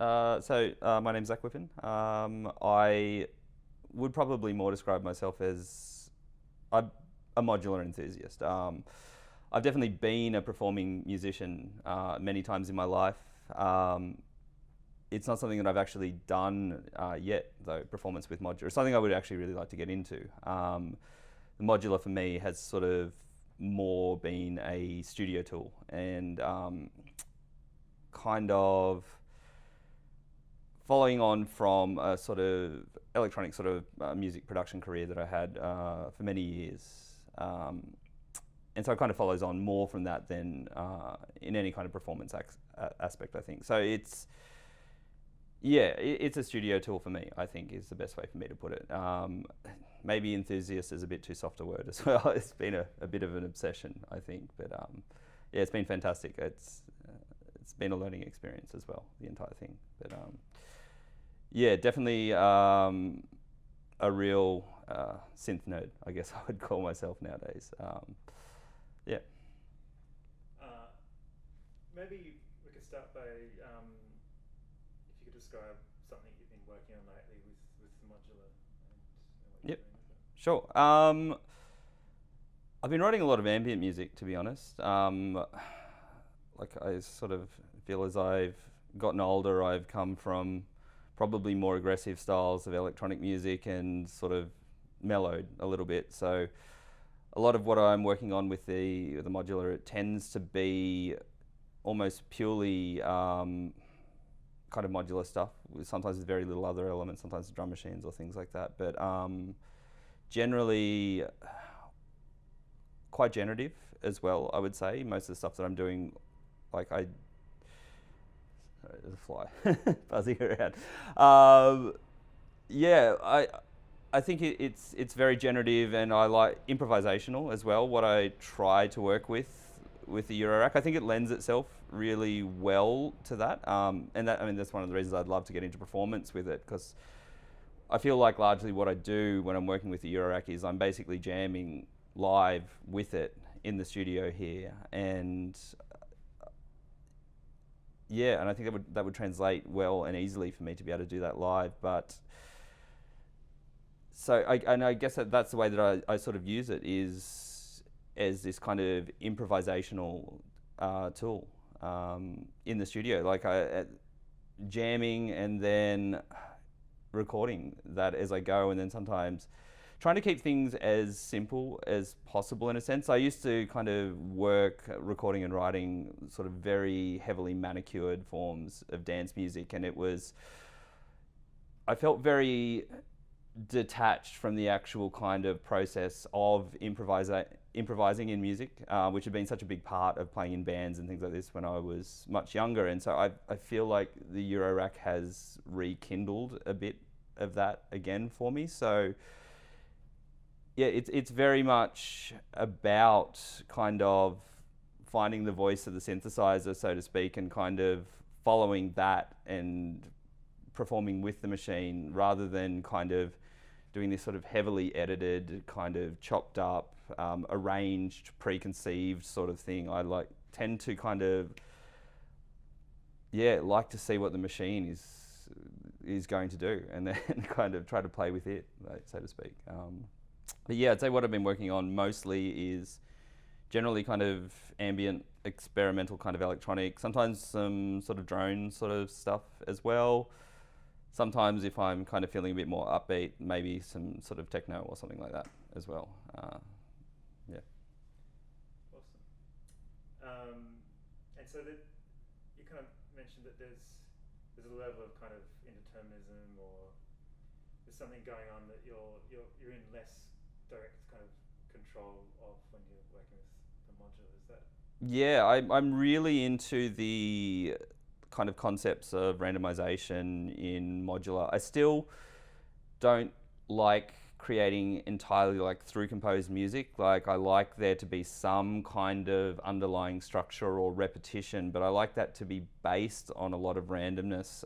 My name's Zac Wiffen. I would probably more describe myself as I'm a modular enthusiast. I've definitely been a performing musician many times in my life. Um, it's not something that I've actually done yet, though, performance with modular. It's something I would actually really like to get into. The modular for me has sort of more been a studio tool and kind of following on from a sort of electronic sort of music production career that I had for many years. And so it kind of follows on more from that than in any kind of performance aspect, I think. So it's a studio tool for me, I think, is the best way for me to put it. Maybe enthusiast is a bit too soft a word as well. It's been a bit of an obsession, I think. But yeah, it's been fantastic. It's been a learning experience as well, the entire thing. But yeah, definitely a real synth nerd, I guess I would call myself nowadays. Yeah. Uh, Maybe we could start by if you could describe something you've been working on lately with the modular and what you're Yep. doing with it. Sure. I've been writing a lot of ambient music, to be honest. Like I sort of feel as I've gotten older, I've come from probably more aggressive styles of electronic music and sort of mellowed a little bit. So a lot of what I'm working on with the modular, it tends to be almost purely kind of modular stuff. Sometimes with very little other elements, sometimes drum machines or things like that. But generally quite generative as well, I would say. Most of the stuff that I'm doing, like I sorry, there's a fly buzzing around. Yeah, I think it's very generative, and I like improvisational as well. What I try to work with the Eurorack, I think it lends itself really well to that. And that, I mean, that's one of the reasons I'd love to get into performance with it, because I feel like largely what I do when I'm working with the Eurorack is I'm basically jamming live with it in the studio here, and yeah, and I think that would translate well and easily for me to be able to do that live. But so I guess that's the way that I sort of use it, is as this kind of improvisational tool in the studio, like jamming and then recording that as I go, and then sometimes trying to keep things as simple as possible in a sense. I used to kind of work recording and writing sort of very heavily manicured forms of dance music, and I felt very detached from the actual kind of process of improvising in music, which had been such a big part of playing in bands and things like this when I was much younger. And so I feel like the Eurorack has rekindled a bit of that again for me. So yeah, it's very much about kind of finding the voice of the synthesizer, so to speak, and kind of following that and performing with the machine, rather than kind of doing this sort of heavily edited, kind of chopped up, arranged, preconceived sort of thing. I tend to kind of like to see what the machine is going to do, and then kind of try to play with it, so to speak. But yeah, I'd say what I've been working on mostly is generally kind of ambient, experimental kind of electronic, sometimes some sort of drone sort of stuff as well. Sometimes if I'm kind of feeling a bit more upbeat, maybe some sort of techno or something like that as well. Yeah. Awesome. And so that you kind of mentioned that there's a level of kind of indeterminism, or there's something going on that you're in less direct kind of control of when you're working with the modular. Is that? Yeah, I'm really into the kind of concepts of randomization in modular. I still don't like creating entirely like through composed music. Like I like there to be some kind of underlying structure or repetition, but I like that to be based on a lot of randomness.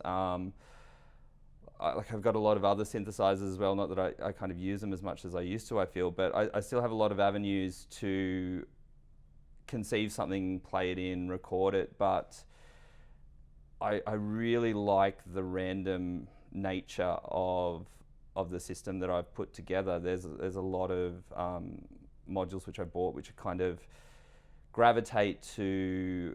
I've got a lot of other synthesizers as well, not that I kind of use them as much as I used to, I feel, but I still have a lot of avenues to conceive something, play it in, record it, but I really like the random nature of the system that I've put together. There's a lot of modules which I bought which kind of gravitate to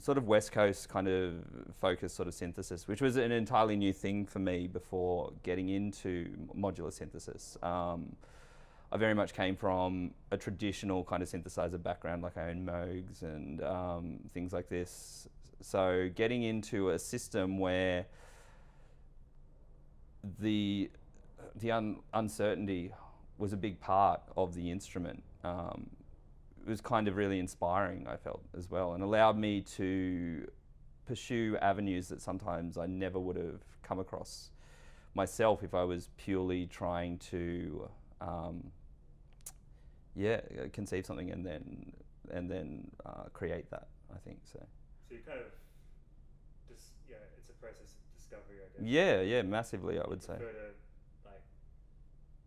sort of West Coast kind of focused sort of synthesis, which was an entirely new thing for me before getting into modular synthesis. I very much came from a traditional kind of synthesizer background, like I own Moogs and things like this. So getting into a system where the uncertainty was a big part of the instrument. It was kind of really inspiring, I felt, as well, and allowed me to pursue avenues that sometimes I never would have come across myself if I was purely trying to conceive something and then create that, I think. So you kind of it's a process of discovery, I guess. Yeah, massively, I would say. Prefer to like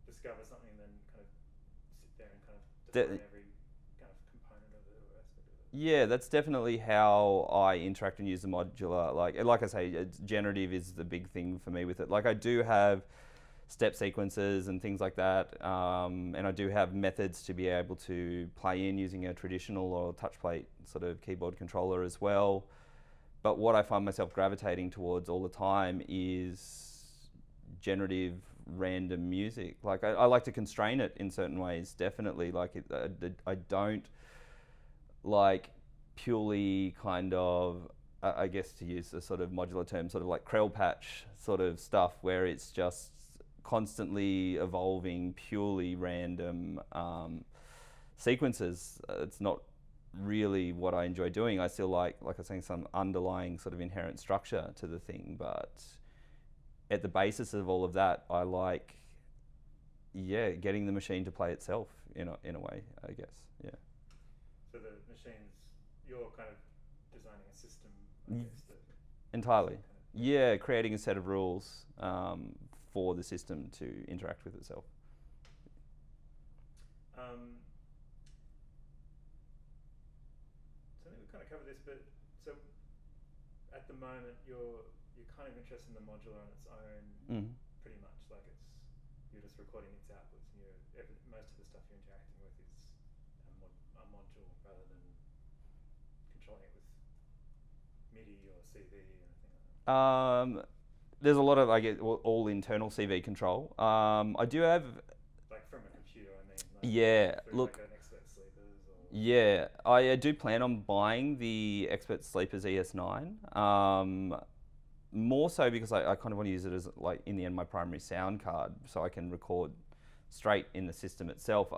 discover something and then kind of sit there and kind of define every kind of component of it or aspect of it. Yeah, that's definitely how I interact and use the modular. Like I say, generative is the big thing for me with it. Like I do have step sequences and things like that, and I do have methods to be able to play in using a traditional or touch plate sort of keyboard controller as well. But what I find myself gravitating towards all the time is generative random music. Like I like to constrain it in certain ways, definitely. Like I don't like purely kind of, I guess to use a sort of modular term, sort of like Krell patch sort of stuff where it's just constantly evolving, purely random sequences. It's not really what I enjoy doing. I still like I was saying, some underlying sort of inherent structure to the thing, but at the basis of all of that, I like, getting the machine to play itself in a way, I guess. Yeah. So the machines, you're kind of designing a system, I guess. Entirely. Yeah, creating a set of rules for the system to interact with itself. So I think we've kind of covered this, but so at the moment you're kind of interested in the modular on its own, pretty much. Like you're just recording its outputs, and most of the stuff you're interacting with is a module rather than controlling it with MIDI or CV or anything like that. There's a lot of, I guess, all internal CV control. I do have. Like from a computer, I mean. Look. Like an expert sleepers or. Yeah, I do plan on buying the Expert Sleepers ES9. More so because I kind of want to use it as, like, in the end, my primary sound card, so I can record straight in the system itself.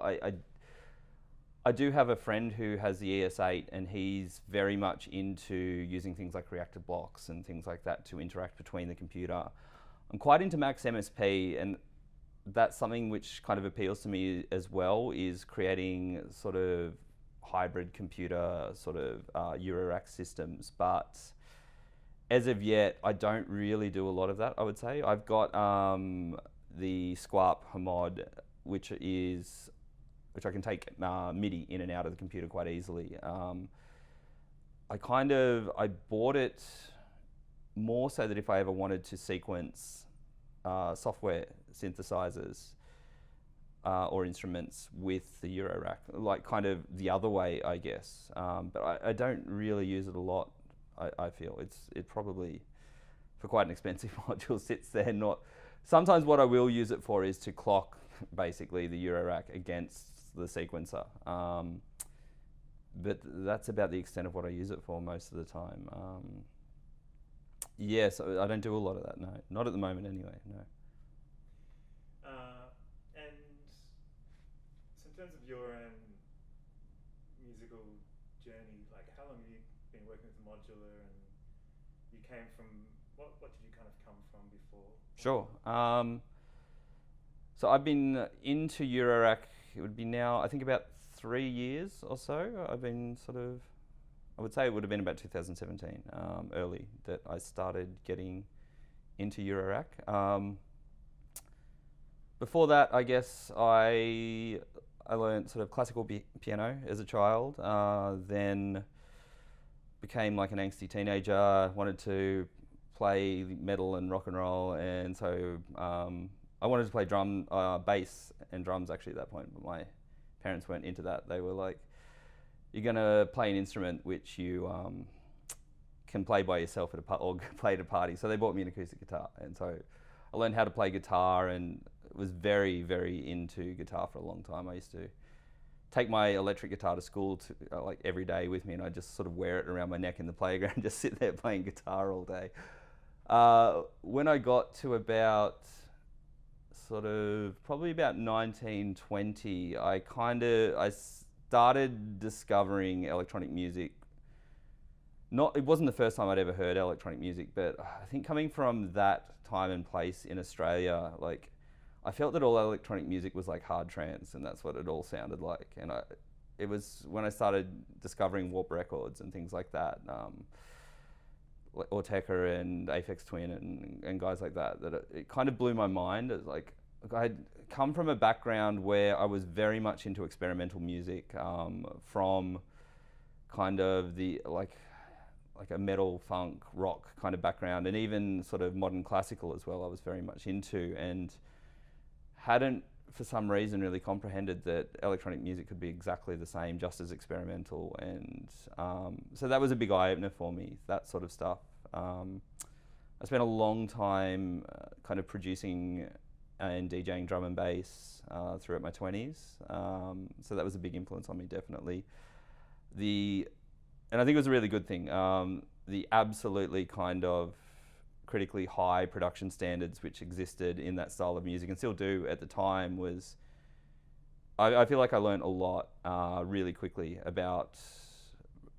I do have a friend who has the ES8, and he's very much into using things like reactive blocks and things like that to interact between the computer. I'm quite into Max MSP, and that's something which kind of appeals to me as well, is creating sort of hybrid computer sort of Eurorack systems. But as of yet, I don't really do a lot of that, I would say. I've got the Squarp Hamod, which I can take MIDI in and out of the computer quite easily. I bought it more so that if I ever wanted to sequence software synthesizers or instruments with the Eurorack, like kind of the other way, I guess. But I don't really use it a lot. I feel it probably, for quite an expensive module, sits there. Sometimes what I will use it for is to clock basically the Eurorack against the sequencer. But that's about the extent of what I use it for most of the time. So I don't do a lot of that, no. Not at the moment anyway, no. And so in terms of your own musical journey, like how long have you been working with Modular, and you came from, what did you kind of come from before? Sure. So I've been into Eurorack, it would be now, I think about 3 years or so. I've been I would say it would have been about 2017, early, that I started getting into Eurorack. Before that, I guess I learned sort of classical piano as a child. Then became like an angsty teenager, wanted to play metal and rock and roll, and so I wanted to play bass and drums actually at that point, but my parents weren't into that. They were like, you're gonna play an instrument which you can play by yourself at or play at a party. So they bought me an acoustic guitar, and so I learned how to play guitar and was very, very into guitar for a long time. I used to take my electric guitar to school like every day with me, and I just sort of wear it around my neck in the playground and just sit there playing guitar all day. When I got to about probably about 19, 20, I started discovering electronic music. It wasn't the first time I'd ever heard electronic music, but I think coming from that time and place in Australia, like I felt that all electronic music was like hard trance, and that's what it all sounded like. And it was when I started discovering Warp Records and things like that, like Orteka and Aphex Twin and guys like that, that it kind of blew my mind. It was like I'd come from a background where I was very much into experimental music, from kind of the like a metal, funk, rock kind of background, and even sort of modern classical as well. I was very much into, and hadn't for some reason really comprehended that electronic music could be exactly the same, just as experimental. And so that was a big eye-opener for me, that sort of stuff. I spent a long time kind of producing and DJing drum and bass throughout my 20s. So that was a big influence on me, definitely. And I think it was a really good thing. The absolutely kind of critically high production standards which existed in that style of music and still do at the time was, I feel like I learned a lot really quickly about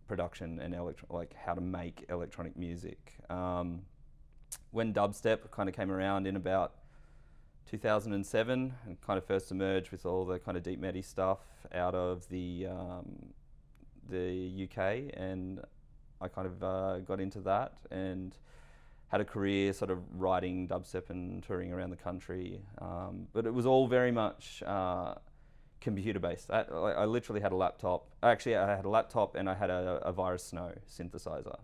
production and like how to make electronic music. When dubstep kind of came around in about 2007 and kind of first emerged with all the kind of deep meaty stuff out of the UK, and I kind of got into that and had a career sort of writing dubstep and touring around the country. But it was all very much computer based. I literally had a laptop. Actually, I had a laptop and I had a Virus Snow synthesizer.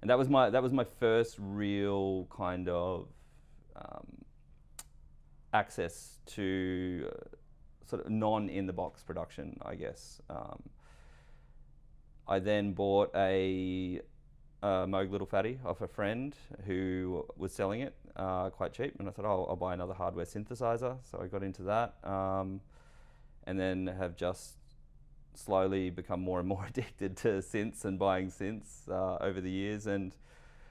And that was my first real kind of access to sort of non-in-the-box production, I guess. I then bought a Moog Little Fatty off a friend who was selling it quite cheap, and I thought, I'll buy another hardware synthesizer. So I got into that, and then have just slowly become more and more addicted to synths and buying synths over the years. And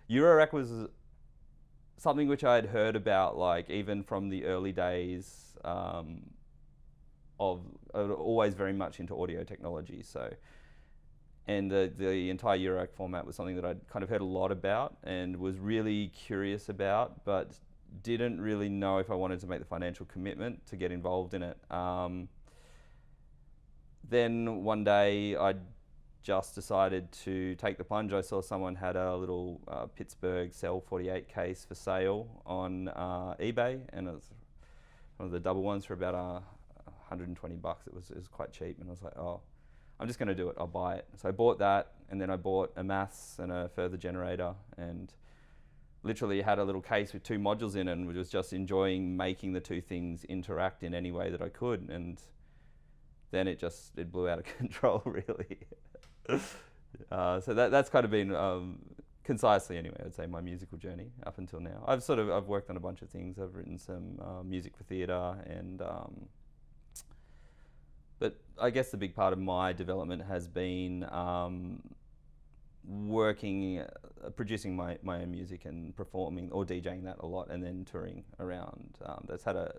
Eurorack was something which I had heard about, like even from the early days of always very much into audio technology. So. And the entire Eurorack format was something that I'd kind of heard a lot about and was really curious about, but didn't really know if I wanted to make the financial commitment to get involved in it. Then one day I just decided to take the plunge. I saw someone had a little Pittsburgh Cell 48 case for sale on eBay, and it was one of the double ones for about $120. It was quite cheap, and I was like, oh, I'm just going to do it, I'll buy it. So I bought that, and then I bought a maths and a further generator, and literally had a little case with two modules in it, and was just enjoying making the two things interact in any way that I could. And then it blew out of control, really. So that's kind of been, concisely anyway, I'd say my musical journey up until now. I've worked on a bunch of things. I've written some music for theatre, and but I guess the big part of my development has been producing my own music and performing or DJing that a lot, and then touring around. That's had a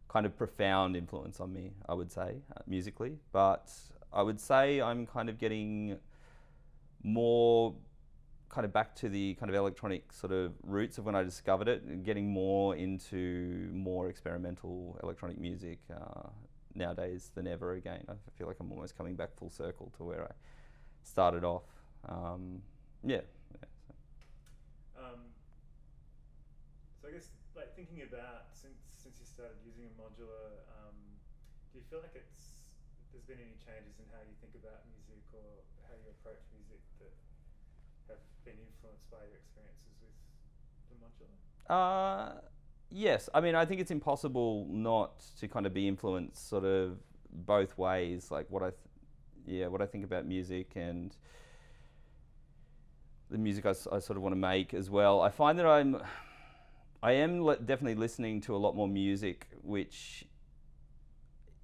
kind of profound influence on me, I would say, musically. But I would say I'm kind of getting more kind of back to the kind of electronic sort of roots of when I discovered it, and getting more into more experimental electronic music nowadays than ever again. I feel like I'm almost coming back full circle to where I started off. Yeah. So I guess, like, thinking about since you started using a modular, do you feel like there's been any changes in how you think about music or how you approach music that have been influenced by your experiences with the modular? Yes, I mean, I think it's impossible not to kind of be influenced sort of both ways, like what I think about music and the music I sort of want to make as well. I find that I am definitely listening to a lot more music, which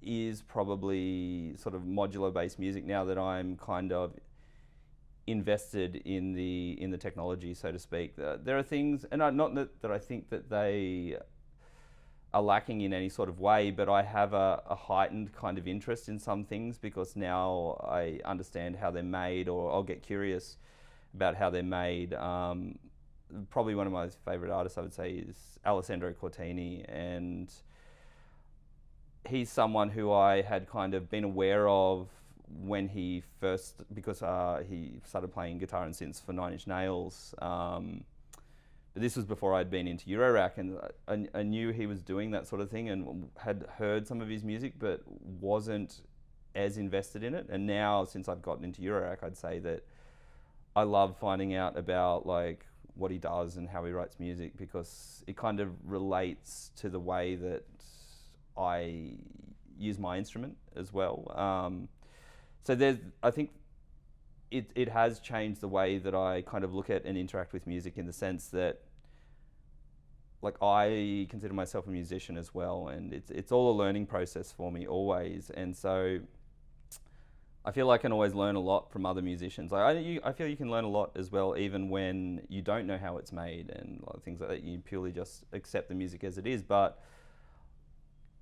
is probably sort of modular based music now that I'm kind of invested in the technology, so to speak. There are things, and not that I think that they are lacking in any sort of way, but I have a heightened kind of interest in some things because now I understand how they're made, or I'll get curious about how they're made. Probably one of my favorite artists, I would say, is Alessandro Cortini, and he's someone who I had kind of been aware of when he first, because he started playing guitar and synths for Nine Inch Nails. But this was before I'd been into Eurorack, and I knew he was doing that sort of thing and had heard some of his music, but wasn't as invested in it. And now, since I've gotten into Eurorack, I'd say that I love finding out about like what he does and how he writes music, because it kind of relates to the way that I use my instrument as well. So I think it has changed the way that I kind of look at and interact with music, in the sense that, like, I consider myself a musician as well, and it's all a learning process for me always. And so I feel I can always learn a lot from other musicians. I feel you can learn a lot as well, even when you don't know how it's made and things like that. You purely just accept the music as it is. But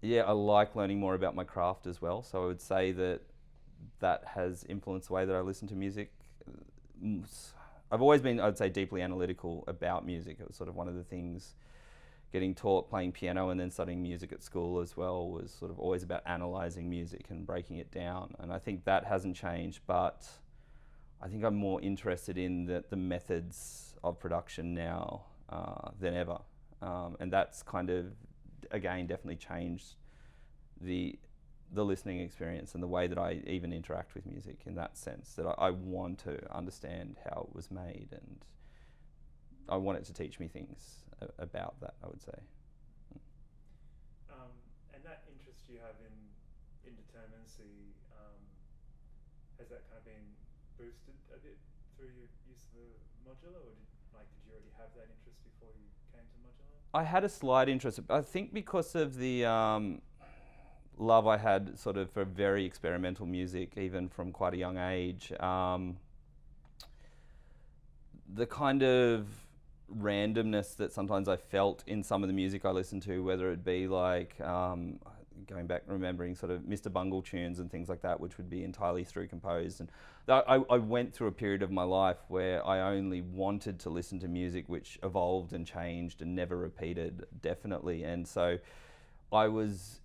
yeah, I like learning more about my craft as well. So I would say that has influenced the way that I listen to music. I've always been, I'd say, deeply analytical about music. It was sort of one of the things, getting taught playing piano and then studying music at school as well, was sort of always about analysing music and breaking it down. And I think that hasn't changed, but I think I'm more interested in the methods of production now than ever. And that's kind of, again, definitely changed the listening experience and the way that I even interact with music, in that sense, that I want to understand how it was made, and I want it to teach me things about that, I would say. And that interest you have in indeterminacy, has that kind of been boosted a bit through your use of the modular, or did you already have that interest before you came to modular? I had a slight interest, I think, because of the love I had sort of for very experimental music, even from quite a young age. The kind of randomness that sometimes I felt in some of the music I listened to, whether it be like going back, remembering sort of Mr. Bungle tunes and things like that, which would be entirely through composed. And I went through a period of my life where I only wanted to listen to music which evolved and changed and never repeated, definitely. And so I was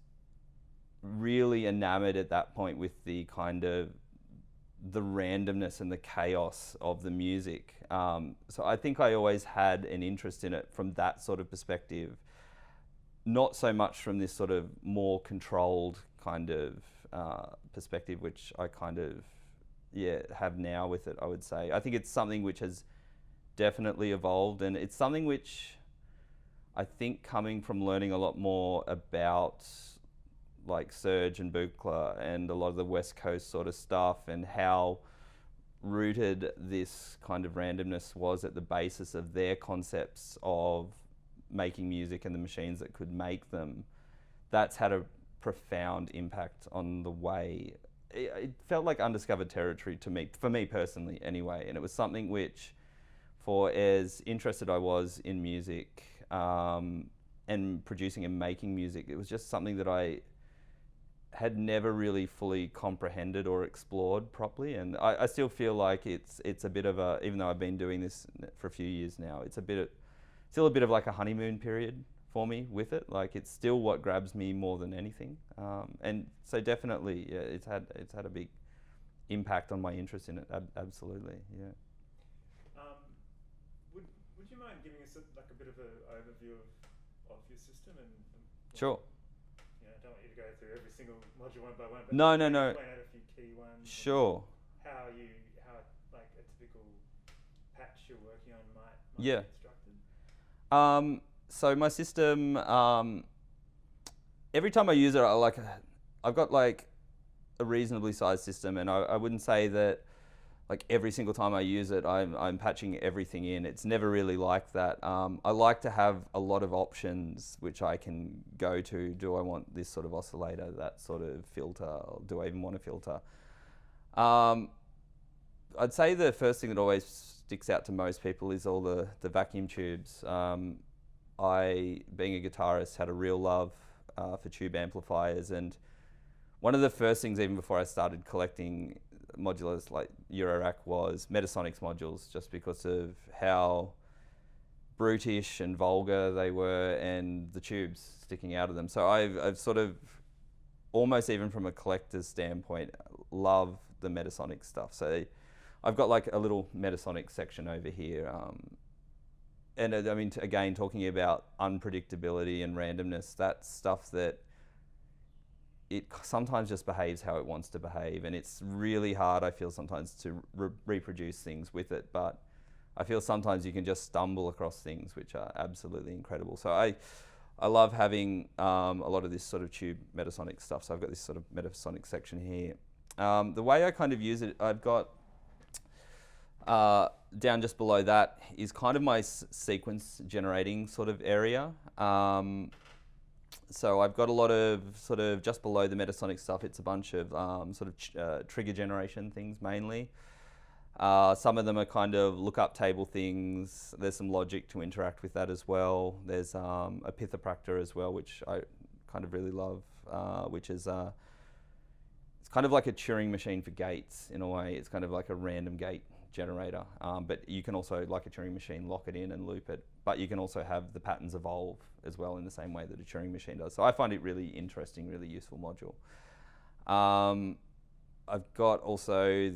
really enamored at that point with the kind of the randomness and the chaos of the music. So I think I always had an interest in it from that sort of perspective, not so much from this sort of more controlled kind of perspective, which I kind of have now with it, I would say. I think it's something which has definitely evolved, and it's something which I think, coming from learning a lot more about like Serge and Buchla and a lot of the West Coast sort of stuff, and how rooted this kind of randomness was at the basis of their concepts of making music and the machines that could make them, that's had a profound impact on the way. It felt like undiscovered territory to me, for me personally anyway, and it was something which, for as interested I was in music and producing and making music, it was just something that I had never really fully comprehended or explored properly. And I still feel like it's a bit of a, even though I've been doing this for a few years now, it's still a bit of like a honeymoon period for me with it. Like, it's still what grabs me more than anything. And so definitely, yeah, it's had a big impact on my interest in it. Absolutely, yeah. Would you mind giving us a bit of an overview of your system and Sure. I don't want you to go through every single module one by one. But No. explain it key ones? Sure. How like a typical patch you're working on might Yeah. be instructed? So my system, every time I use it, I've got like a reasonably sized system, and I wouldn't say that like every single time I use it, I'm patching everything in. It's never really like that. I like to have a lot of options which I can go to. Do I want this sort of oscillator, that sort of filter? Or do I even want a filter? I'd say the first thing that always sticks out to most people is all the vacuum tubes. I, being a guitarist, had a real love for tube amplifiers, and one of the first things, even before I started collecting modulars like Eurorack, was Metasonics modules, just because of how brutish and vulgar they were and the tubes sticking out of them. So I've sort of, almost even from a collector's standpoint, love the Metasonic stuff. So I've got like a little Metasonic section over here. And I mean, again, talking about unpredictability and randomness, that's stuff that it sometimes just behaves how it wants to behave, and it's really hard, I feel, sometimes to reproduce things with it, but I feel sometimes you can just stumble across things which are absolutely incredible. So I love having a lot of this sort of tube Metasonic stuff. So I've got this sort of Metasonic section here. The way I kind of use it, I've got down just below that is kind of my sequence generating sort of area. So I've got a lot of sort of just below the Metasonic stuff, it's a bunch of sort of trigger generation things mainly. Some of them are kind of lookup table things. There's some logic to interact with that as well. There's a pithopractor as well, which I kind of really love, which is it's kind of like a Turing machine for gates in a way. It's kind of like a random gate generator, but you can also, like a Turing machine, lock it in and loop it, but you can also have the patterns evolve as well in the same way that a Turing machine does. So I find it really interesting, really useful module. I've got also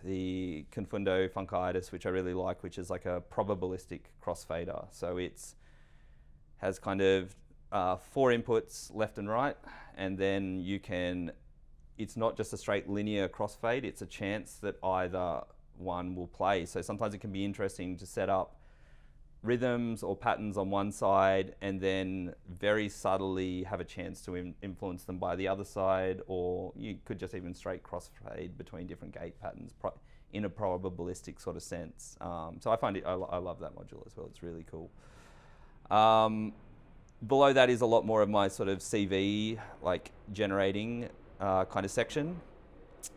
the Confundo Funkaitis, which I really like, which is like a probabilistic crossfader. So it's has kind of 4 inputs left and right, and then you can, it's not just a straight linear crossfade, it's a chance that either one will play. So sometimes it can be interesting to set up rhythms or patterns on one side and then very subtly have a chance to influence them by the other side, or you could just even straight crossfade between different gate patterns in a probabilistic sort of sense. So I find it, I love that module as well. It's really cool. Below that is a lot more of my sort of CV, like generating kind of section.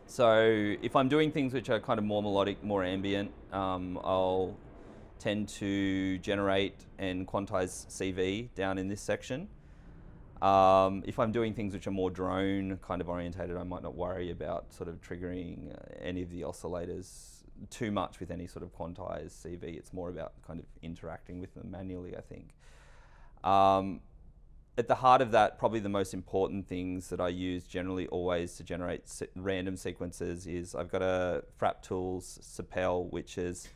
So if I'm doing things which are kind of more melodic, more ambient, I'll tend to generate and quantize CV down in this section. If I'm doing things which are more drone kind of orientated, I might not worry about sort of triggering any of the oscillators too much with any sort of quantized CV. It's more about kind of interacting with them manually, I think. At the heart of that, probably the most important things that I use generally always to generate random sequences is I've got a Frap Tools Sapel, which is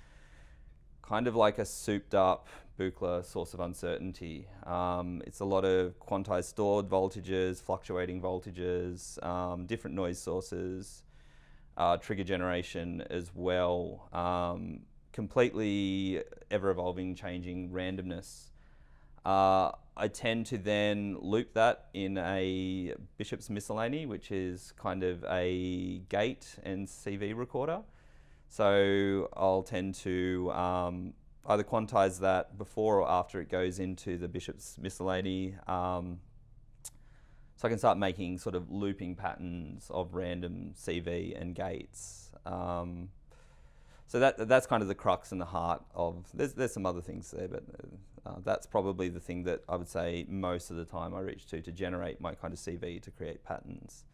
kind of like a souped up Buchla source of uncertainty. It's a lot of quantized stored voltages, fluctuating voltages, different noise sources, trigger generation as well, completely ever-evolving, changing randomness. I tend to then loop that in a Bishop's Miscellany, which is kind of a gate and CV recorder. So I'll tend to either quantize that before or after it goes into the Bishop's Miscellany. So I can start making sort of looping patterns of random CV and gates. So that's kind of the crux and the heart of, there's some other things there, but that's probably the thing that I would say most of the time I reach to generate my kind of CV to create patterns.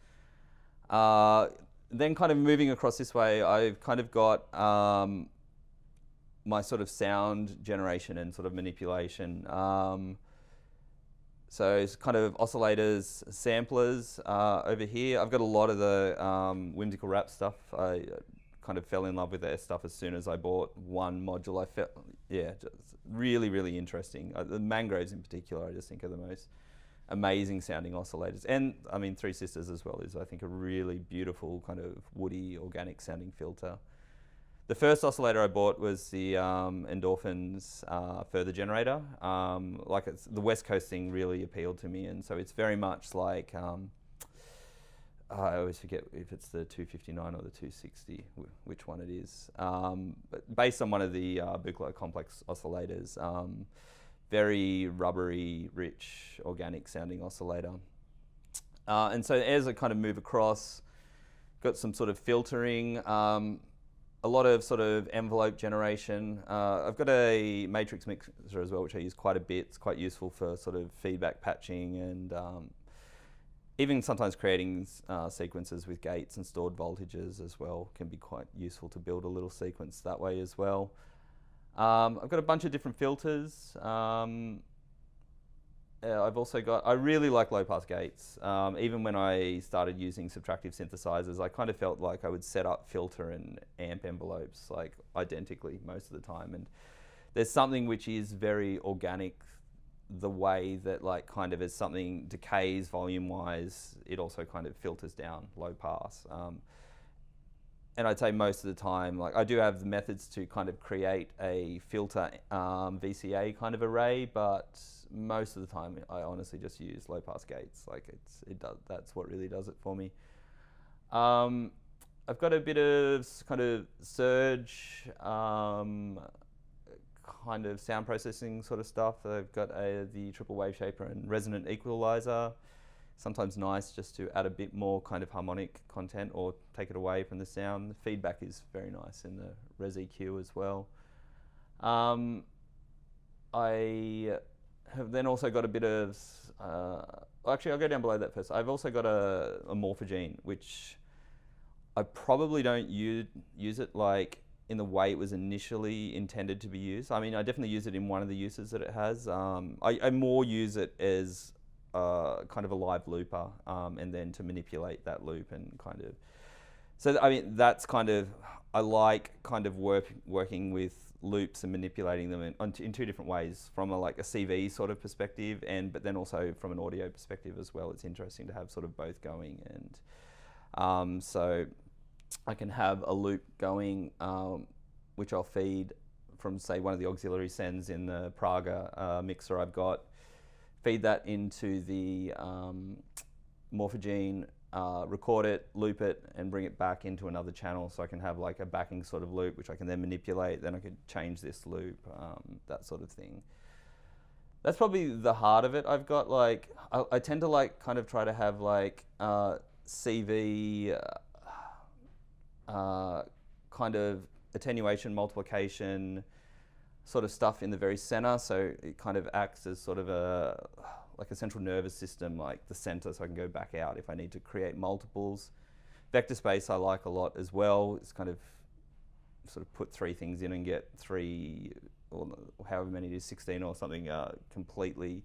Then kind of moving across this way, I've kind of got my sort of sound generation and sort of manipulation. So it's kind of oscillators, samplers over here. I've got a lot of the whimsical rap stuff. I kind of fell in love with their stuff as soon as I bought one module. I felt, yeah, just really, really interesting. The mangroves in particular, I just think are the most amazing sounding oscillators. And I mean, Three Sisters as well is, I think, a really beautiful kind of woody, organic sounding filter. The first oscillator I bought was the Endorphins Further Generator. Like the West Coast thing really appealed to me, and so it's very much like, I always forget if it's the 259 or the 260, which one it is. But based on one of the Buchla complex oscillators, very rubbery, rich, organic sounding oscillator. And so as I kind of move across, got some sort of filtering, a lot of sort of envelope generation. I've got a matrix mixer as well, which I use quite a bit. It's quite useful for sort of feedback patching and even sometimes creating sequences with gates and stored voltages as well can be quite useful to build a little sequence that way as well. I've got a bunch of different filters. I've also got, I really like low pass gates. Even when I started using subtractive synthesizers, I kind of felt like I would set up filter and amp envelopes like identically most of the time. And there's something which is very organic, the way that like kind of as something decays volume wise, it also kind of filters down low pass. And I'd say most of the time, like I do have the methods to kind of create a filter VCA kind of array, but most of the time I honestly just use low pass gates. Like that's what really does it for me. I've got a bit of kind of surge, kind of sound processing sort of stuff. I've got the triple wave shaper and resonant equalizer. Sometimes nice just to add a bit more kind of harmonic content or take it away from the sound. The feedback is very nice in the Res EQ as well. I have then also got a bit of, actually I'll go down below that first. I've also got a morphogene, which I probably don't use it like in the way it was initially intended to be used. I mean, I definitely use it in one of the uses that it has. I more use it as kind of a live looper, and then to manipulate that loop and kind of, so I mean that's kind of, I like kind of working with loops and manipulating them in two different ways, from like a CV sort of perspective, but then also from an audio perspective as well. It's interesting to have sort of both going, and so I can have a loop going, which I'll feed from say one of the auxiliary sends in the Praga mixer I've got. Feed that into the morphogene, record it, loop it, and bring it back into another channel, so I can have like a backing sort of loop, which I can then manipulate. Then I could change this loop, that sort of thing. That's probably the heart of it. I've got like, I tend to like kind of try to have like CV kind of attenuation, multiplication, sort of stuff in the very center, so it kind of acts as sort of like a central nervous system, like the center, so I can go back out if I need to create multiples. Vector space I like a lot as well. It's kind of sort of put three things in and get three, or however many it is, 16 or something, completely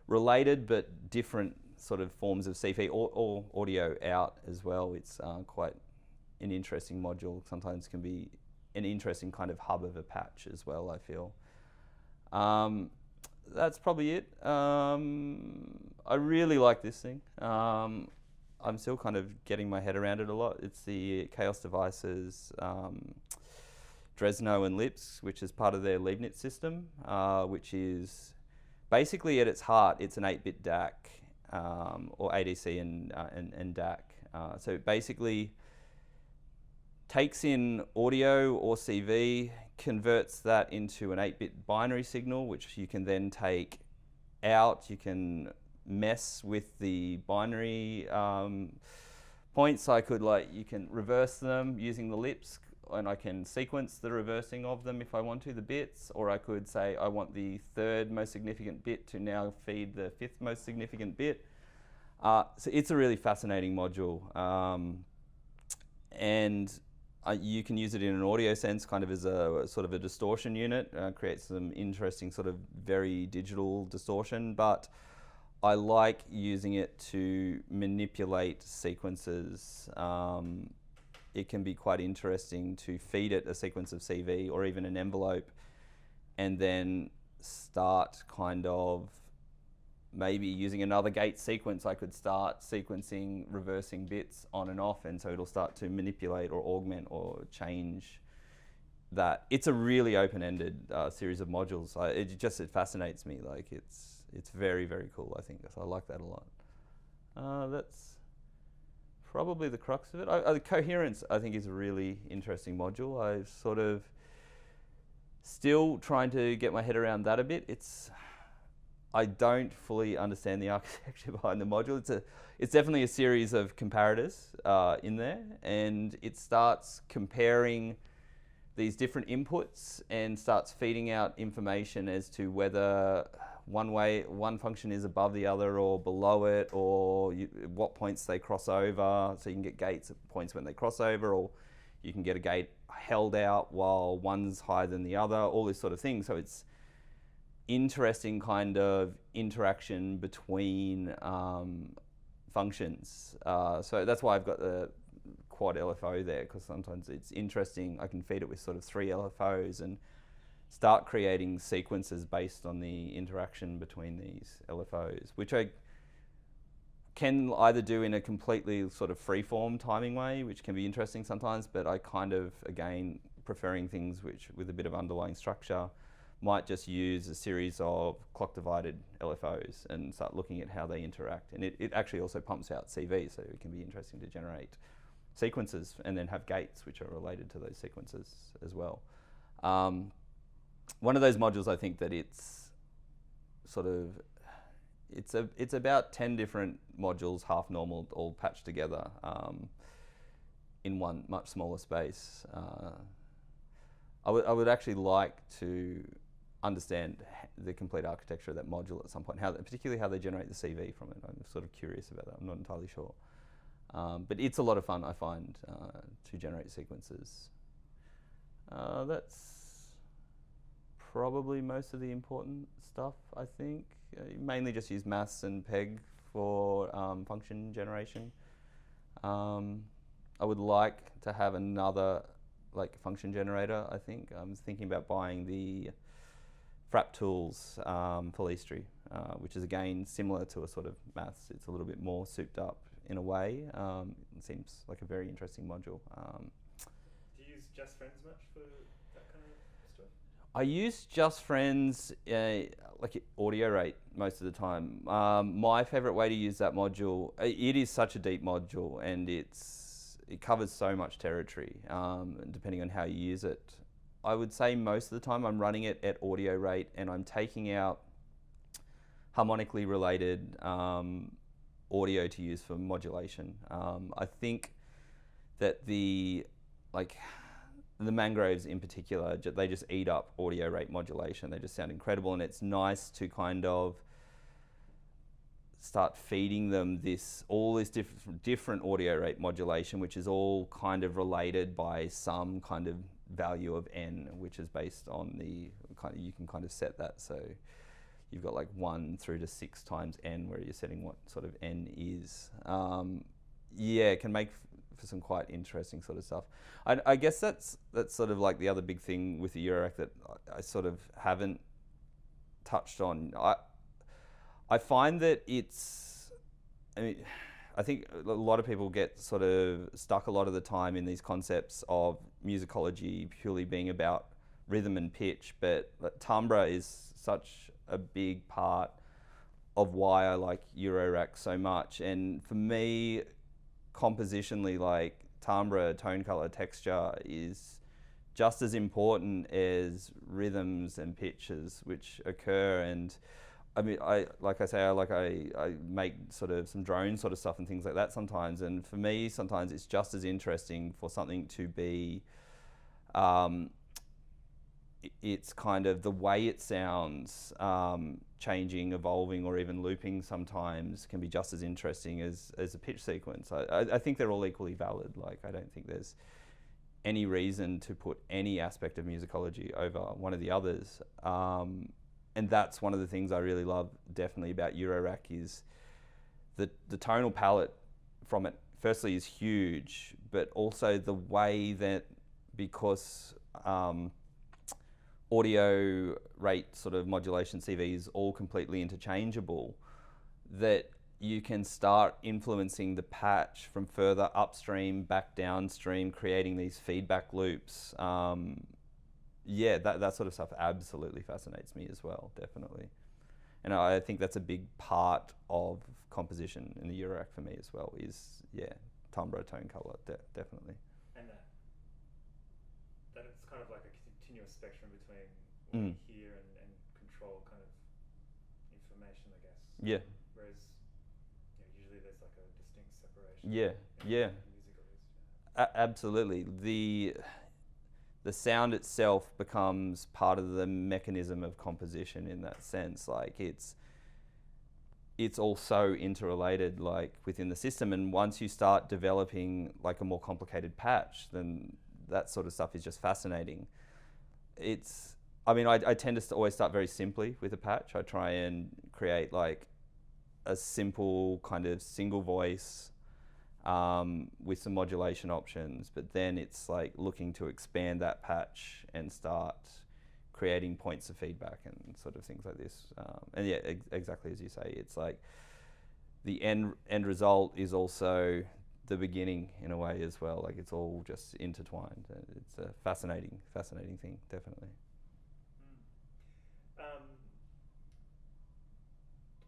related but different sort of forms of CV or audio out as well. It's quite an interesting module. Sometimes can be an interesting kind of hub of a patch as well, I feel. That's probably it. I really like this thing. I'm still kind of getting my head around it a lot. It's the Chaos Devices Dresno and Lips, which is part of their Leibniz system, which is basically at its heart, it's an 8-bit DAC, or ADC and DAC. So it basically takes in audio or CV, converts that into an 8-bit binary signal, which you can then take out. You can mess with the binary points. You can reverse them using the lips, and I can sequence the reversing of them if I want to, the bits, or I could say I want the third most significant bit to now feed the fifth most significant bit. So it's a really fascinating module. And you can use it in an audio sense, kind of as a sort of a distortion unit, creates some interesting sort of very digital distortion, but I like using it to manipulate sequences. It can be quite interesting to feed it a sequence of CV or even an envelope, and then start kind of maybe using another gate sequence, I could start sequencing, reversing bits on and off, and so it'll start to manipulate or augment or change that. It's a really open-ended series of modules. It fascinates me. Like it's very, very cool, I think. So I like that a lot. That's probably the crux of it. The coherence, I think, is a really interesting module. I sort of still trying to get my head around that a bit. I don't fully understand the architecture behind the module. It's definitely a series of comparators in there, and it starts comparing these different inputs and starts feeding out information as to whether one function is above the other or below it, or what points they cross over. So you can get gates at points when they cross over, or you can get a gate held out while one's higher than the other, all this sort of thing. So it's interesting kind of interaction between functions. So that's why I've got the quad LFO there, because sometimes it's interesting. I can feed it with sort of 3 LFOs and start creating sequences based on the interaction between these LFOs, which I can either do in a completely sort of free-form timing way, which can be interesting sometimes, but I kind of, again, preferring things which with a bit of underlying structure, might just use a series of clock-divided LFOs and start looking at how they interact. And it actually also pumps out CV, so it can be interesting to generate sequences and then have gates which are related to those sequences as well. One of those modules, I think that it's sort of, it's about 10 different modules, half normal, all patched together in one much smaller space. I would actually like to understand the complete architecture of that module at some point, particularly how they generate the CV from it. I'm sort of curious about that. I'm not entirely sure. But it's a lot of fun, I find, to generate sequences. That's probably most of the important stuff, I think. You mainly just use maths and peg for function generation. I would like to have another function generator, I think. I was thinking about buying the Frap Tools for Leastry, which is again similar to a sort of maths. It's a little bit more souped up in a way. It seems like a very interesting module. Do you use Just Friends much for that kind of stuff? I use Just Friends like audio rate most of the time. My favorite way to use that module, it is such a deep module, and it covers so much territory, depending on how you use it. I would say most of the time I'm running it at audio rate, and I'm taking out harmonically related audio to use for modulation. I think that the mangroves in particular, they just eat up audio rate modulation. They just sound incredible, and it's nice to kind of start feeding them all this different audio rate modulation, which is all kind of related by some kind of value of n, which is based on the you can kind of set that. So you've got 1 through to 6 times n, where you're setting what sort of n is. It can make for some quite interesting sort of stuff. I guess that's sort of the other big thing with the Eurorack that I sort of haven't touched on. I find that I think a lot of people get sort of stuck a lot of the time in these concepts of musicology purely being about rhythm and pitch, but timbre is such a big part of why I like Eurorack so much. And for me, compositionally, timbre, tone color, texture is just as important as rhythms and pitches which occur. And I make sort of some drone sort of stuff and things like that sometimes. And for me, sometimes it's just as interesting for something to be, it's kind of the way it sounds, changing, evolving, or even looping sometimes can be just as interesting as a pitch sequence. I think they're all equally valid. I don't think there's any reason to put any aspect of musicology over one of the others. And that's one of the things I really love definitely about Eurorack is the tonal palette from it, firstly, is huge, but also the way that, because audio rate sort of modulation CV is all completely interchangeable, that you can start influencing the patch from further upstream back downstream, creating these feedback loops. Yeah, that sort of stuff absolutely fascinates me as well, definitely. And I think that's a big part of composition in the Eurorack for me as well, is, yeah, timbre, tone, colour, definitely. And that it's kind of like a continuous spectrum between what Mm. you hear and control kind of information, I guess. Yeah, Whereas usually there's like a distinct separation. yeah, yeah. In music, at least. Absolutely. The sound itself becomes part of the mechanism of composition in that sense. Like it's all so interrelated, like within the system. And once you start developing like a more complicated patch, then that sort of stuff is just fascinating. I tend to always start very simply with a patch. I try and create like a simple kind of single voice with some modulation options, but then it's like looking to expand that patch and start creating points of feedback and sort of things like this. And yeah, exactly as you say, it's like the end result is also the beginning in a way as well. Like it's all just intertwined. It's a fascinating thing, definitely.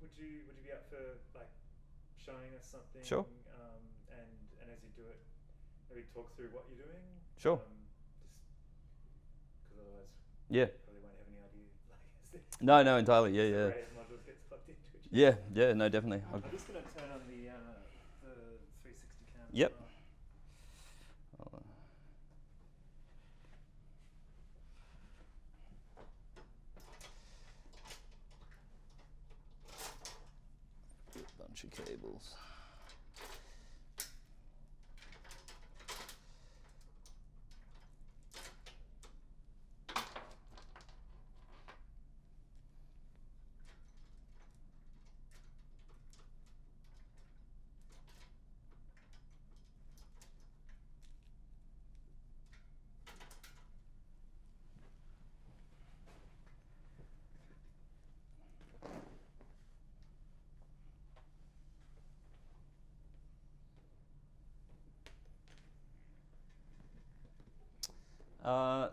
Would you be up for like showing us something? Sure. And as you do it, maybe talk through what you're doing. Sure. Just because otherwise, Yeah. you probably won't have any idea. Like, No, entirely. Yeah, yeah. array of modules gets plugged into each other. Yeah, no, definitely. I'm just going to turn on the 360 cam. Yep. As well. Bunch of cables.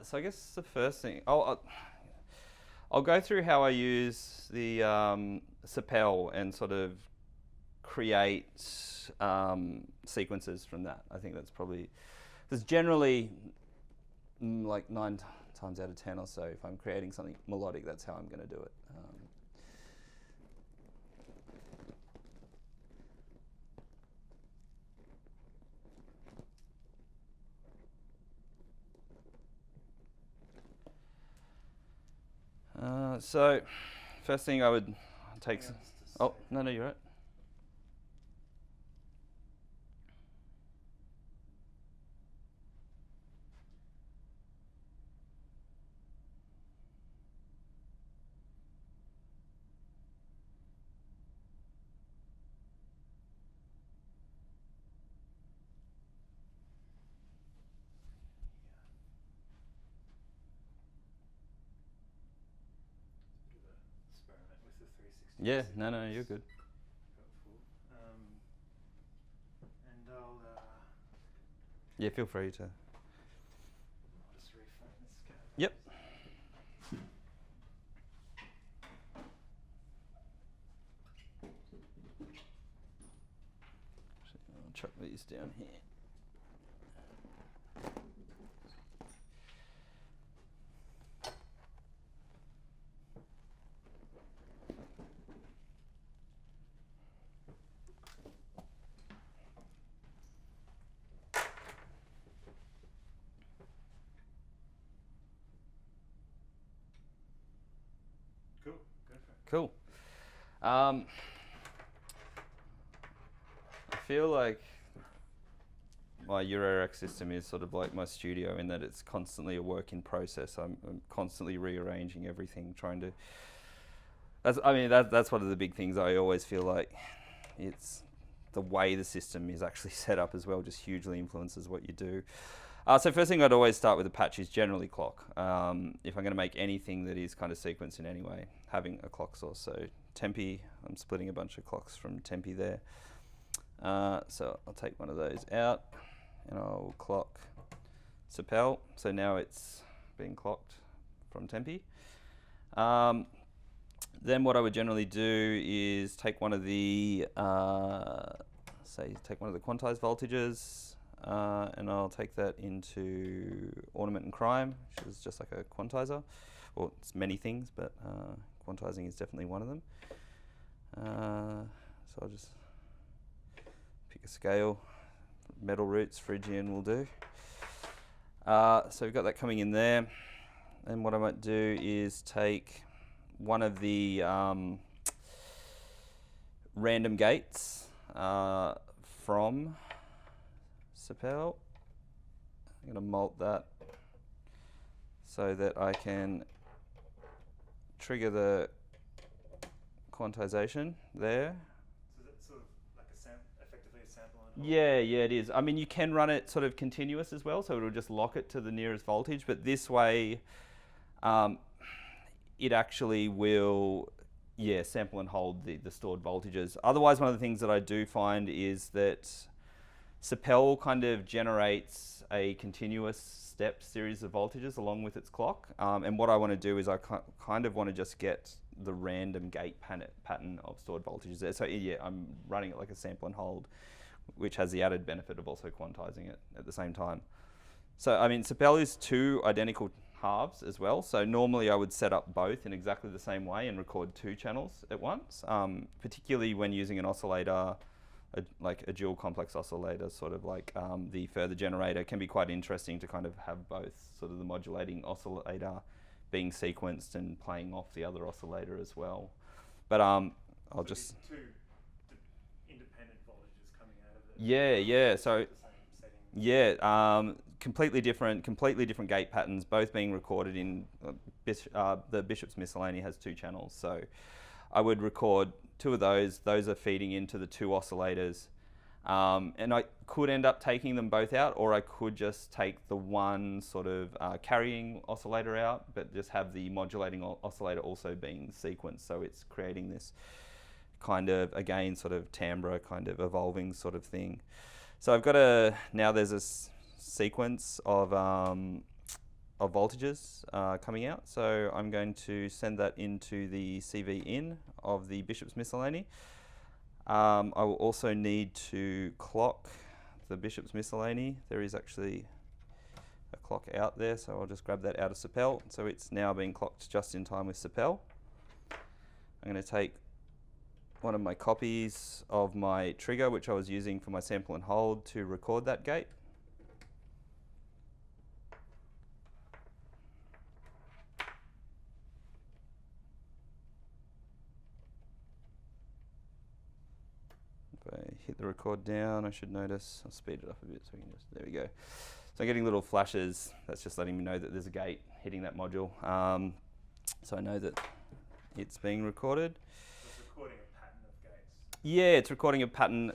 So I guess the first thing, I'll go through how I use the Sapel and sort of create sequences from that. I think that's probably, because generally, like 9 times out of 10 or so, if I'm creating something melodic, that's how I'm going to do it. So, first thing I would take. Oh, no, you're right. Experiment with the 360. Yeah, no, you're good. And I'll Yeah, feel free to. just reframe this guy. Yep. I'll chuck these down here. Cool. Go for it. Cool. I feel like my Eurorack system is sort of like my studio in that it's constantly a work in process. I'm constantly rearranging everything, trying to. That's one of the big things. I always feel like it's the way the system is actually set up as well. Just hugely influences what you do. So first thing I'd always start with a patch is generally clock. If I'm going to make anything that is kind of sequenced in any way, having a clock source. So Tempe. I'm splitting a bunch of clocks from Tempe there. So I'll take one of those out and I'll clock Sepel. So now it's being clocked from Tempe. Then what I would generally do is take one of the quantized voltages, and I'll take that into Ornament and Crime, which is just like a quantizer. Well, it's many things, but quantizing is definitely one of them. So I'll just pick a scale. Metal roots, Phrygian will do. So we've got that coming in there. And what I might do is take one of the random gates from Sepel. I'm going to molt that so that I can trigger the quantization there. So that's sort of like effectively a sample on hold? Yeah, it is. I mean, you can run it sort of continuous as well, so it'll just lock it to the nearest voltage, but this way it actually will, sample and hold the stored voltages. Otherwise, one of the things that I do find is that Sepel kind of generates a continuous step series of voltages along with its clock. And what I want to do is I kind of want to just get the random gate pattern of stored voltages there. So yeah, I'm running it like a sample and hold, which has the added benefit of also quantizing it at the same time. So I mean, Sepel is two identical halves as well. So normally I would set up both in exactly the same way and record two channels at once, particularly when using an oscillator, like a dual complex oscillator, sort of like the further generator. Can be quite interesting to kind of have both sort of the modulating oscillator being sequenced and playing off the other oscillator as well. But I'll so just... two independent voltages coming out of it. Yeah. So The same setting. completely different gate patterns, both being recorded in the Bishop's Miscellany has two channels. So I would record two of those. Those are feeding into the two oscillators. And I could end up taking them both out, or I could just take the one sort of carrying oscillator out, but just have the modulating oscillator also being sequenced. So it's creating this kind of, again, sort of timbre kind of evolving sort of thing. So I've got now there's a sequence of voltages coming out. So I'm going to send that into the CV in of the Bishop's Miscellany. I will also need to clock the Bishop's Miscellany. There is actually a clock out there, so I'll just grab that out of Sepel. So it's now being clocked just in time with Sepel. I'm going to take one of my copies of my trigger, which I was using for my sample and hold, to record that gate. If I hit the record down, I should notice, I'll speed it up a bit so we can just, there we go. So I'm getting little flashes, that's just letting me know that there's a gate hitting that module. So I know that it's being recorded. So it's recording a pattern of gates. Yeah, it's recording a pattern.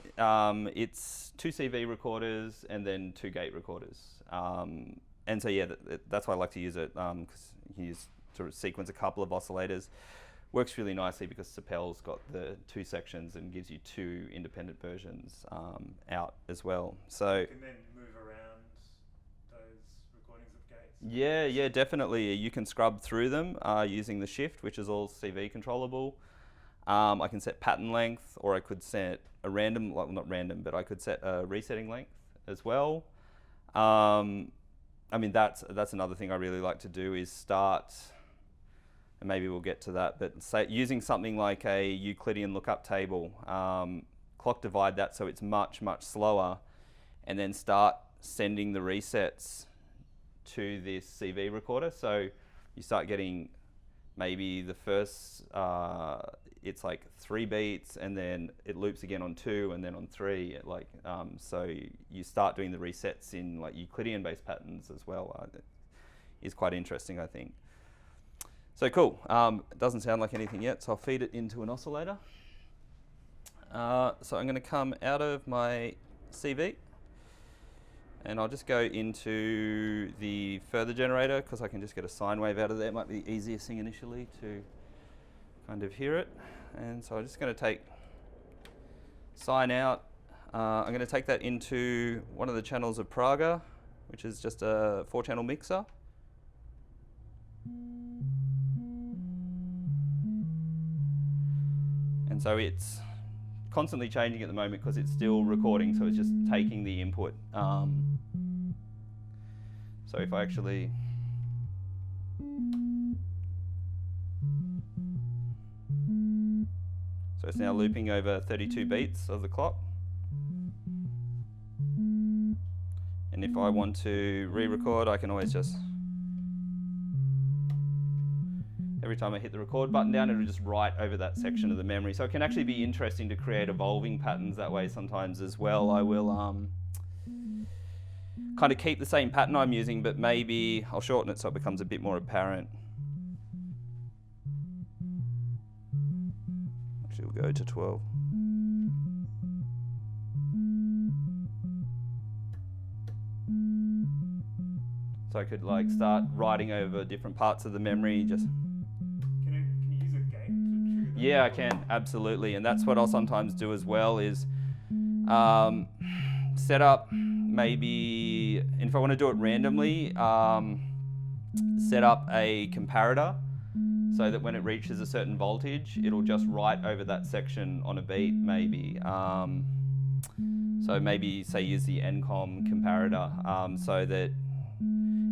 It's two CV recorders and then two gate recorders. And so yeah, that's why I like to use it, because you can use to sequence a couple of oscillators. Works really nicely because Sepel's got the two sections and gives you two independent versions out as well. So You can then move around those recordings of gates. yeah, definitely. You can scrub through them using the shift, which is all CV controllable. I can set pattern length, or I could set a random, well, not random, but I could set a resetting length as well. I mean, that's another thing I really like to do is start, and maybe we'll get to that, but say using something like a Euclidean lookup table, clock divide that so it's much slower, and then start sending the resets to this CV recorder. So you start getting maybe the first, it's like 3 beats, and then it loops again on 2, and then on 3. So you start doing the resets in like Euclidean based patterns as well. Is quite interesting, I think. So cool. It doesn't sound like anything yet, so I'll feed it into an oscillator. So I'm going to come out of my CV, and I'll just go into the further generator because I can just get a sine wave out of there. It might be the easiest thing initially to kind of hear it. and so I'm just going to sign out. I'm going to take that into one of the channels of Praga, which is just a 4-channel mixer. And so it's constantly changing at the moment because it's still recording, so it's just taking the input. So if I actually... So it's now looping over 32 beats of the clock. And if I want to re-record, I can always just... Every time I hit the record button down, it'll just write over that section of the memory. So it can actually be interesting to create evolving patterns that way sometimes as well. I will kind of keep the same pattern I'm using, but maybe I'll shorten it so it becomes a bit more apparent. Actually, we'll go to 12. So I could like start writing over different parts of the memory. Just Can you use a gate to trigger that? yeah, I can, absolutely. And that's what I'll sometimes do as well is set up maybe, and if I want to do it randomly, set up a comparator so that when it reaches a certain voltage, it'll just write over that section on a beat maybe. So maybe say use the NCOM comparator so that,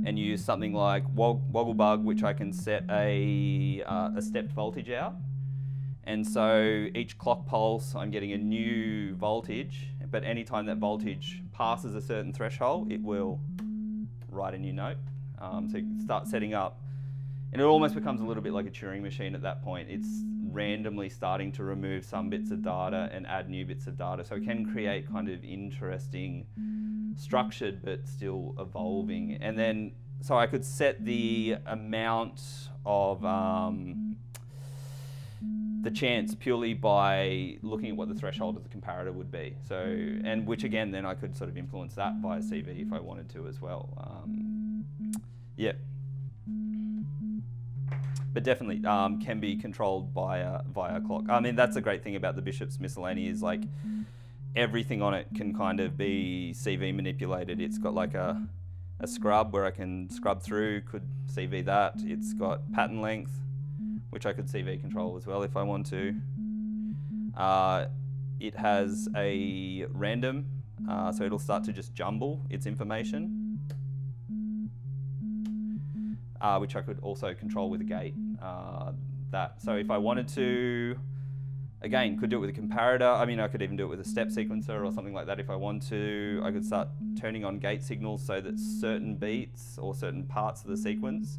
and use something like Wogglebug, which I can set a stepped voltage out. And so each clock pulse, I'm getting a new voltage, but anytime that voltage passes a certain threshold, it will write a new note. So you can start setting up, and it almost becomes a little bit like a Turing machine at that point. It's randomly starting to remove some bits of data and add new bits of data. So it can create kind of interesting, structured but still evolving. And then, so I could set the amount of the chance purely by looking at what the threshold of the comparator would be. So, and which again, then I could sort of influence that via CV if I wanted to as well. Yeah. But definitely can be controlled via clock. I mean, that's a great thing about the Bishop's Miscellany is like everything on it can kind of be CV manipulated. It's got like a scrub where I can scrub through, could CV that. It's got pattern length, which I could CV control as well if I want to. It has a random, so it'll start to just jumble its information. Which I could also control with a gate. So if I wanted to, again, could do it with a comparator. I mean, I could even do it with a step sequencer or something like that if I want to. I could start turning on gate signals so that certain beats or certain parts of the sequence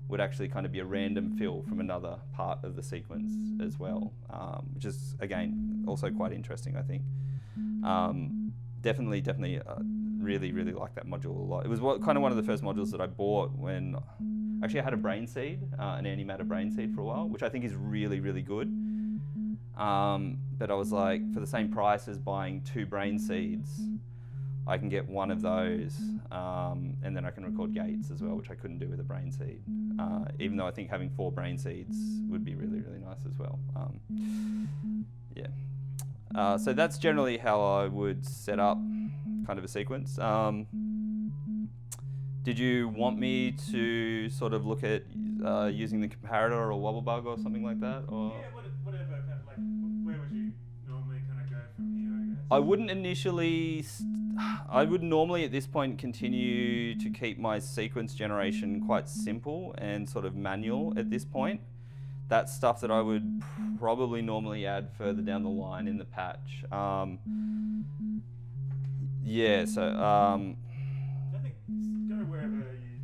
would actually kind of be a random fill from another part of the sequence as well, which is, again, also quite interesting, I think. Definitely really like that module a lot. It was kind of one of the first modules that I bought when actually I had a brain seed, an antimatter brain seed for a while, which I think is really good. But I was like, for the same price as buying 2 brain seeds, I can get one of those, and then I can record gates as well, which I couldn't do with a brain seed. Even though I think having 4 brain seeds would be really nice as well. Yeah. So that's generally how I would set up kind of a sequence. Did you want me to sort of look at using the comparator or Wobblebug or something like that? Or? Yeah, whatever. Kind of like, where would you normally kind of go from here, I guess? I wouldn't initially. I would normally at this point continue to keep my sequence generation quite simple and sort of manual at this point. That's stuff that I would probably normally add further down the line in the patch. Yeah, so... I think go wherever you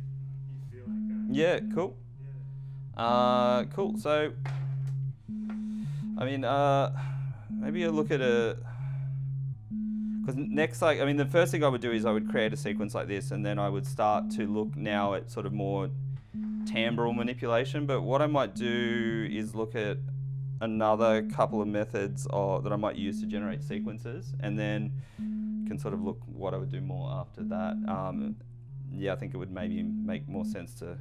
feel like going. Yeah, cool. Yeah. Cool, so... I mean, maybe a look at a... Because next, like, I mean, the first thing I would do is I would create a sequence like this, and then I would start to look now at sort of more timbral manipulation. But what I might do is look at another couple of methods that I might use to generate sequences, and then can sort of look what I would do more after that. Yeah, I think it would maybe make more sense to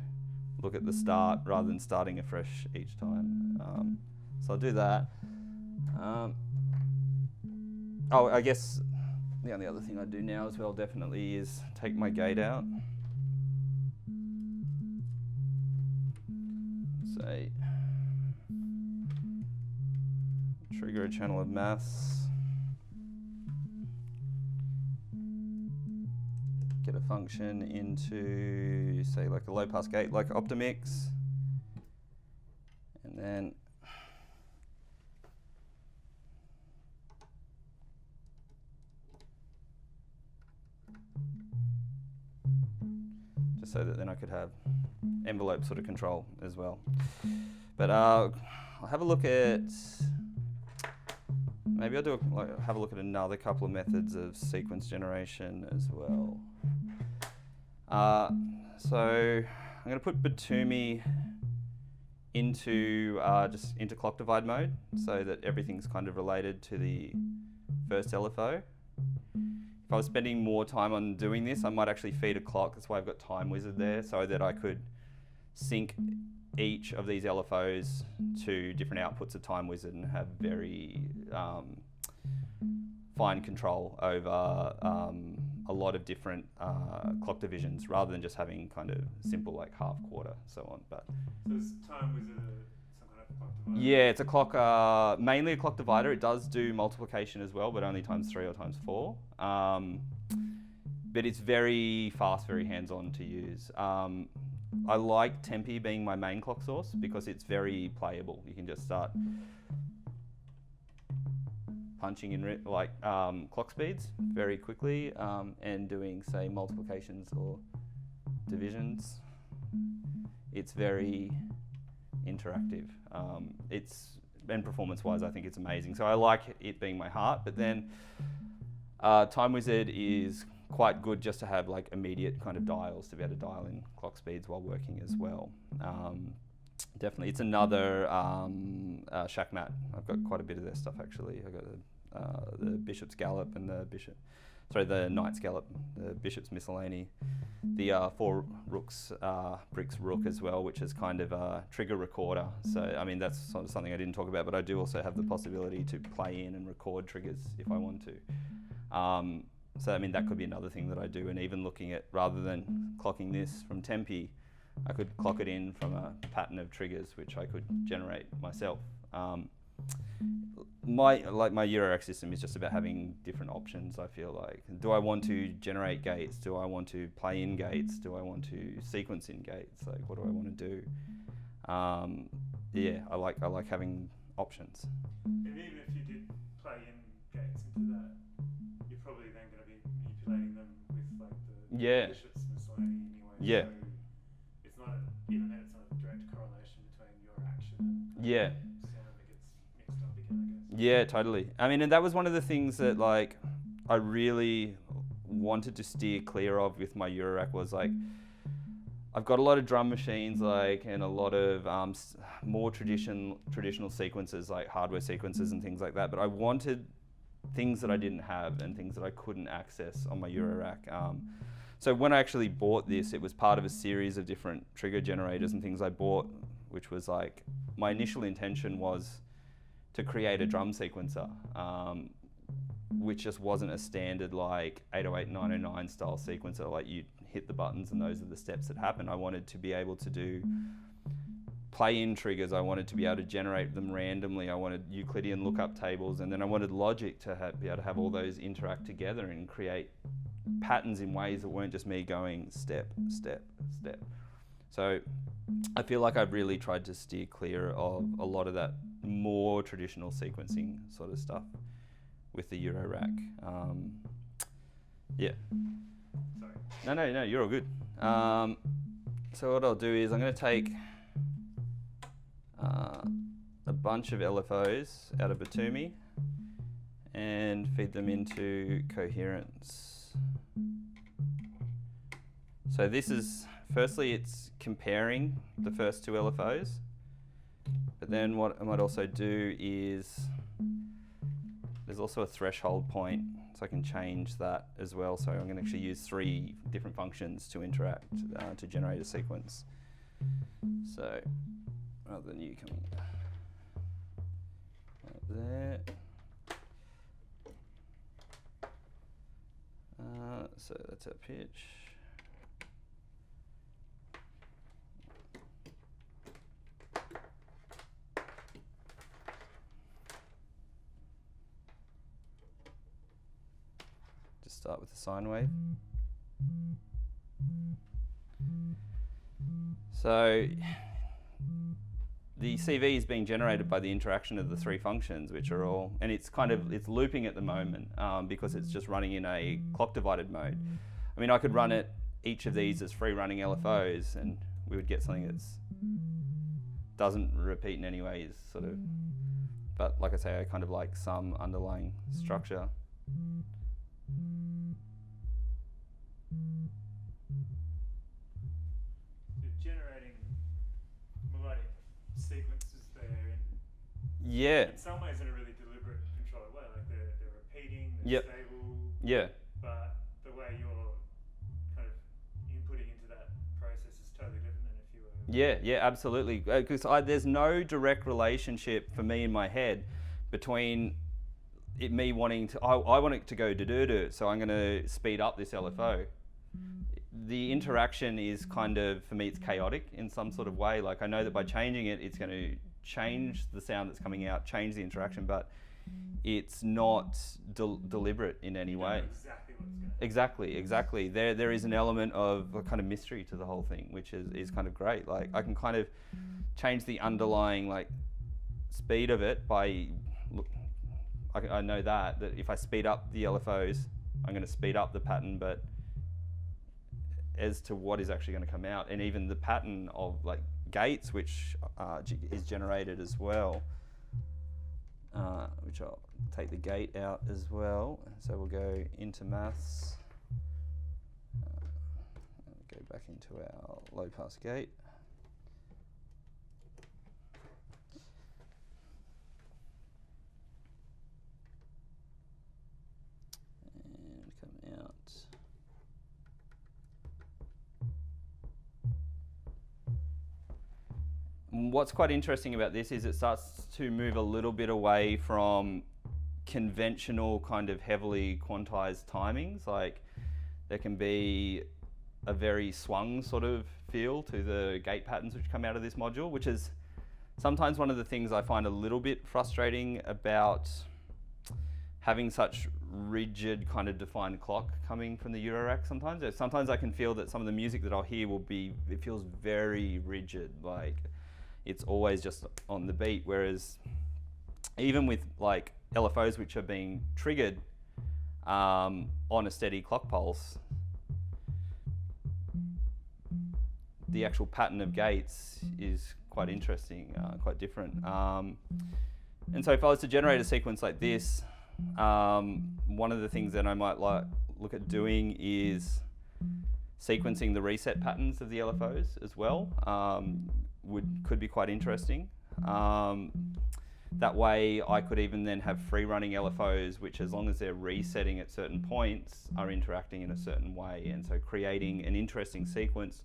look at the start rather than starting afresh each time. So I'll do that. Oh, I guess the only other thing I do now as well definitely is take my gate out. Say, trigger a channel of maths. Get a function into, say, like a low pass gate like Optimix. And then just so that then I could have envelope sort of control as well. But I'll have a look at, maybe I'll do have a look at another couple of methods of sequence generation as well. So I'm going to put Batumi into into clock divide mode so that everything's kind of related to the first LFO. If I was spending more time on doing this, I might actually feed a clock. That's why I've got Time Wizard there, so that I could sync each of these LFOs to different outputs of Time Wizard and have very fine control over a lot of different clock divisions, rather than just having kind of simple like half, quarter, so on. But so is Time Wizard some kind of clock divider? yeah, it's a clock, mainly a clock divider. It does do multiplication as well, but only times 3 or times 4. But it's very fast, very hands-on to use. I like Tempi being my main clock source because it's very playable. You can just start punching in clock speeds very quickly and doing, say, multiplications or divisions. It's very interactive. And performance-wise, I think it's amazing. So I like it being my heart, but then Time Wizard is quite good just to have like immediate kind of dials to be able to dial in clock speeds while working as well. Definitely, it's another Shackmat. I've got quite a bit of their stuff actually. I've got the Bishop's Gallop and the Knight's Gallop, the Bishop's Miscellany, the 4 Rooks Bricks Rook as well, which is kind of a trigger recorder. So I mean that's sort of something I didn't talk about, but I do also have the possibility to play in and record triggers if I want to. So I mean that could be another thing that I do, and even looking at, rather than clocking this from Tempi, I could clock it in from a pattern of triggers which I could generate myself. My Eurorack system is just about having different options. I feel like, do I want to generate gates? Do I want to play in gates? Do I want to sequence in gates? Like, what do I want to do? Yeah, I like having options. And even if you did play in gates into that, you're probably then going to be manipulating them with like the Bishop's Miscellany anyway. Yeah. So it's not even then it's not a direct correlation between your action and Yeah. sound that gets mixed up again, I guess. Yeah, totally. I mean, and that was one of the things that like I really wanted to steer clear of with my Eurorack was like, I've got a lot of drum machines like, and a lot of more traditional sequences like hardware sequences and things like that, but I wanted things that I didn't have and things that I couldn't access on my Eurorack. So when I actually bought this, it was part of a series of different trigger generators and things I bought, which was like, my initial intention was to create a drum sequencer, which just wasn't a standard like 808, 909 style sequencer, like you hit the buttons and those are the steps that happen. I wanted to be able to do play-in triggers. I wanted to be able to generate them randomly. I wanted Euclidean lookup tables, and then I wanted logic to be able to have all those interact together and create patterns in ways that weren't just me going step, step, step. So I feel like I've really tried to steer clear of a lot of that more traditional sequencing sort of stuff with the Eurorack. Yeah. Sorry. No, you're all good. So what I'll do is I'm going to take a bunch of LFOs out of Batumi and feed them into coherence. So this is, firstly it's comparing the first 2 LFOs, but then what I might also do is, there's also a threshold point, so I can change that as well. So I'm going to actually use 3 different functions to interact to generate a sequence. So rather than you coming, there. So that's our pitch. Just start with the sine wave. So the CV is being generated by the interaction of the three functions, which are all, and it's looping at the moment because it's just running in a clock divided mode. I mean, I could run it, each of these as free running LFOs, and we would get something that's doesn't repeat in any way, sort of. But like I say, I kind of like some underlying structure. Sequences there in some ways in a really deliberate, controlled way, like they're repeating, they're Yep. stable. Yeah. But the way you're kind of inputting into that process is totally different than if you were. Yeah, absolutely. Because there's no direct relationship for me in my head between me wanting to. I want it to go do, so I'm going to speed up this LFO. The interaction is kind of, for me, it's chaotic in some sort of way. Like I know that by changing it, it's going to change the sound that's coming out, change the interaction, but it's not deliberate in any way. Exactly what's going to happen. Exactly. There is an element of a kind of mystery to the whole thing, which is kind of great. Like I can kind of change the underlying like speed of it by, I know that if I speed up the LFOs, I'm going to speed up the pattern, but as to what is actually going to come out, and even the pattern of like gates, which is generated as well, which I'll take the gate out as well. So we'll go into maths, go back into our low pass gate. And come out. What's quite interesting about this is it starts to move a little bit away from conventional kind of heavily quantized timings. Like there can be a very swung sort of feel to the gate patterns which come out of this module, which is sometimes one of the things I find a little bit frustrating about having such rigid kind of defined clock coming from the Eurorack sometimes. Sometimes I can feel that some of the music that I'll hear it feels very rigid, like it's always just on the beat, whereas even with like LFOs which are being triggered on a steady clock pulse, the actual pattern of gates is quite interesting, quite different. And so if I was to generate a sequence like this, one of the things that I might look at doing is sequencing the reset patterns of the LFOs as well. Could be quite interesting. That way I could even then have free running LFOs which, as long as they're resetting at certain points, are interacting in a certain way, and so creating an interesting sequence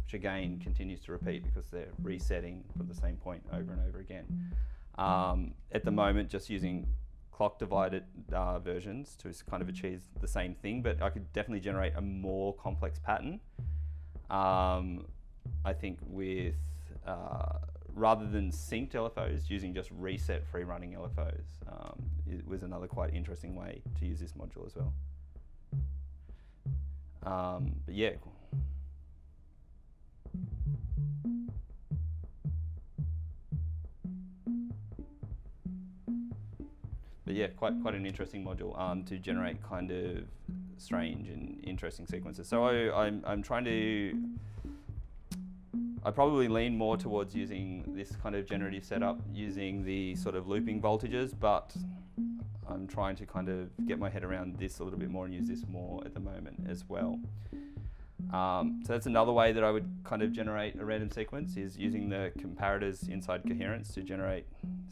which again continues to repeat because they're resetting from the same point over and over again. At the moment, just using clock divided versions to kind of achieve the same thing, but I could definitely generate a more complex pattern. I think with rather than synced LFOs, using just reset free running LFOs it was another quite interesting way to use this module as well. But yeah. But yeah, quite an interesting module to generate kind of strange and interesting sequences. So I'm trying to. I probably lean more towards using this kind of generative setup, using the sort of looping voltages, but I'm trying to kind of get my head around this a little bit more and use this more at the moment as well. So that's another way that I would kind of generate a random sequence, is using the comparators inside coherence to generate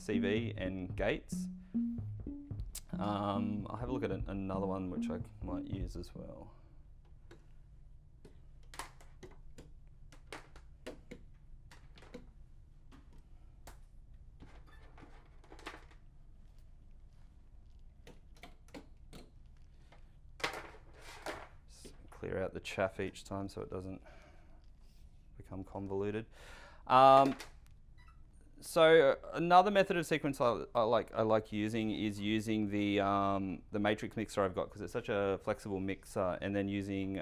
CV and gates. I'll have a look at another one which I might use as well. clear out the chaff each time so it doesn't become convoluted. So another method of sequence I like using is using the matrix mixer I've got, because it's such a flexible mixer, and then using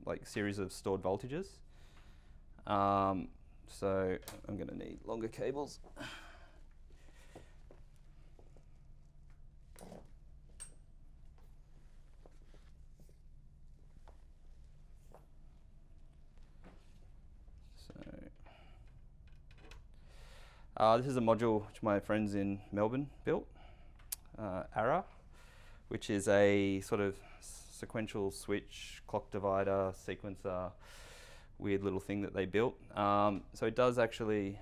like series of stored voltages. So I'm going to need longer cables. This is a module which my friends in Melbourne built, ARA, which is a sort of sequential switch, clock divider, sequencer, weird little thing that they built. So it does actually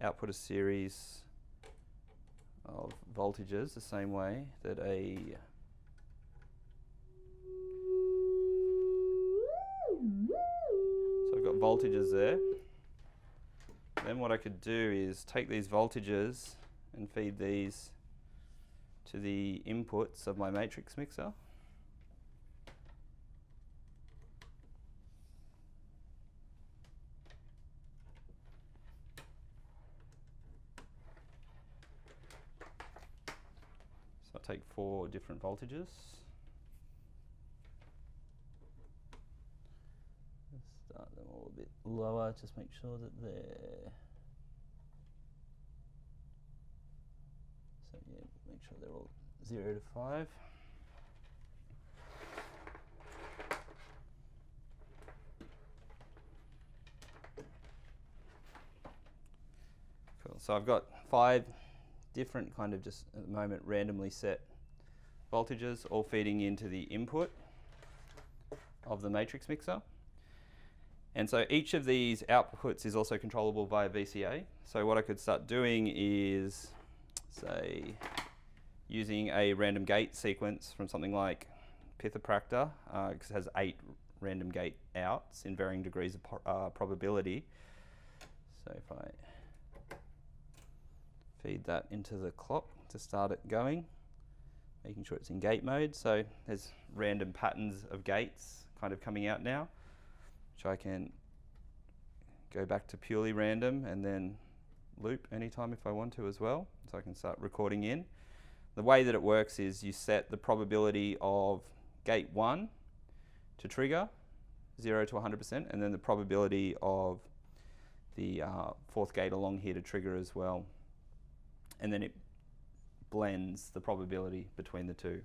output a series of voltages the same way that so I've got voltages there. Then what I could do is take these voltages and feed these to the inputs of my matrix mixer. So I'll take 4 different voltages. Start them all a bit lower, just make sure that they're, so yeah, make sure they're all 0 to 5. Cool, so I've got 5 different kind of, just at the moment, randomly set voltages, all feeding into the input of the matrix mixer. And so each of these outputs is also controllable via VCA. So what I could start doing is, say, using a random gate sequence from something like Pithapractor, because it has 8 random gate outs in varying degrees of probability. So if I feed that into the clock to start it going, making sure it's in gate mode. So there's random patterns of gates kind of coming out now, which I can go back to purely random and then loop anytime if I want to as well. So I can start recording in. The way that it works is you set the probability of gate 1 to trigger, 0 to 100%, and then the probability of the 4th gate along here to trigger as well. And then it blends the probability between the two.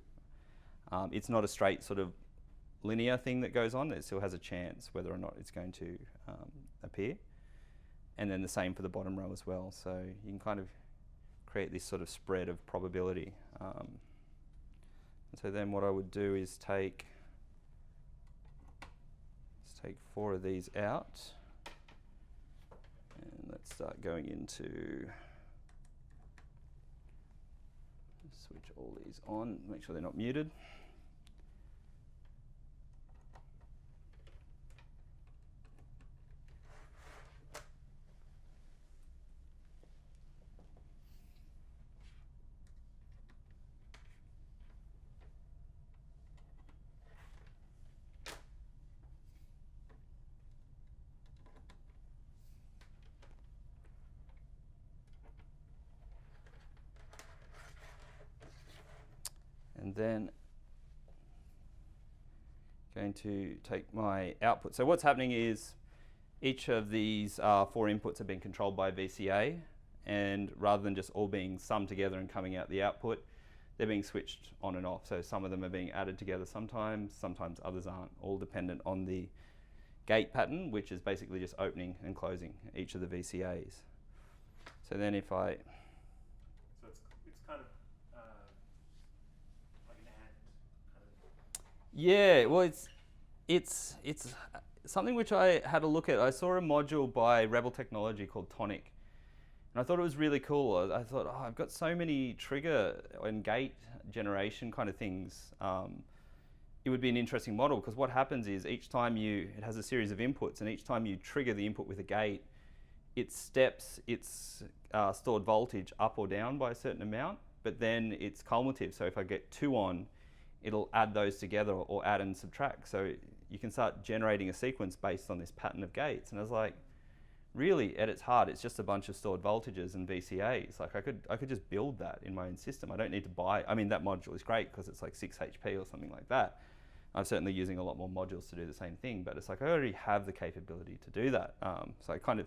It's not a straight sort of linear thing that goes on. It still has a chance whether or not it's going to appear. And then the same for the bottom row as well. So you can kind of create this sort of spread of probability. And so then what I would do is let's take 4 of these out. And let's start going into, switch all these on, make sure they're not muted. And then going to take my output. So what's happening is each of these 4 inputs have been controlled by VCA, and rather than just all being summed together and coming out the output, they're being switched on and off. So some of them are being added together sometimes others aren't, all dependent on the gate pattern, which is basically just opening and closing each of the VCAs. So then if I... So it's kind of like an AND kind of... Yeah, well, it's something which I had a look at. I saw a module by Rebel Technology called Tonic, and I thought it was really cool. I thought, oh, I've got so many trigger and gate generation kind of things. It would be an interesting model, because what happens is each time it has a series of inputs, and each time you trigger the input with a gate, it steps its stored voltage up or down by a certain amount, but then it's cumulative. So if I get 2 on, it'll add those together, or add and subtract. So you can start generating a sequence based on this pattern of gates. And I was like, really, at its heart, it's just a bunch of stored voltages and VCAs. Like I could just build that in my own system. I don't need to buy. I mean, that module is great because it's like 6 HP or something like that. I'm certainly using a lot more modules to do the same thing, but it's like I already have the capability to do that. So I kind of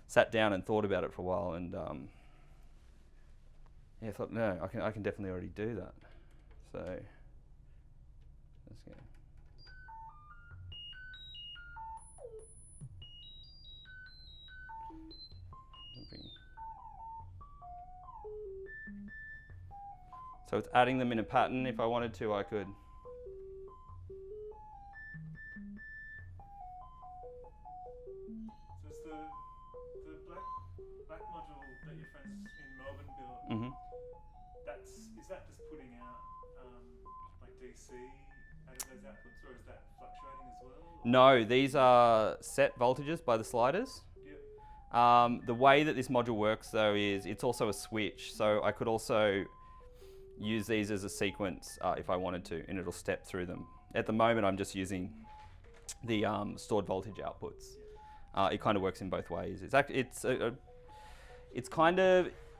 sat down and thought about it for a while, and yeah, I thought, no, I can definitely already do that. So let's go. So it's adding them in a pattern. If I wanted to, I could. So it's the black module that your friends in Melbourne built. Mm-hmm. Is that just putting out like DC out of those outputs, or is that fluctuating as well? No, these are set voltages by the sliders. Yep. The way that this module works though is it's also a switch, so I could also use these as a sequence if I wanted to, and it'll step through them. At the moment I'm just using the stored voltage outputs. It kind of works in both ways.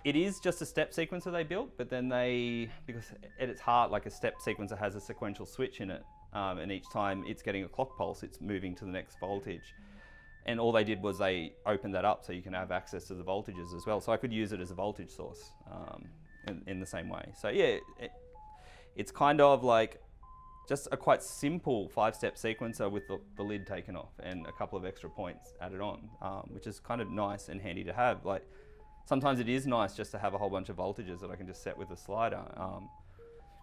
It is just a step sequencer they built, but then because at its heart, like a step sequencer has a sequential switch in it, and each time it's getting a clock pulse, it's moving to the next voltage. And all they did was they opened that up so you can have access to the voltages as well. So I could use it as a voltage source in the same way. So yeah, it's kind of like just a quite simple 5-step sequencer with the lid taken off and a couple of extra points added on, which is kind of nice and handy to have. Like sometimes it is nice just to have a whole bunch of voltages that I can just set with a slider.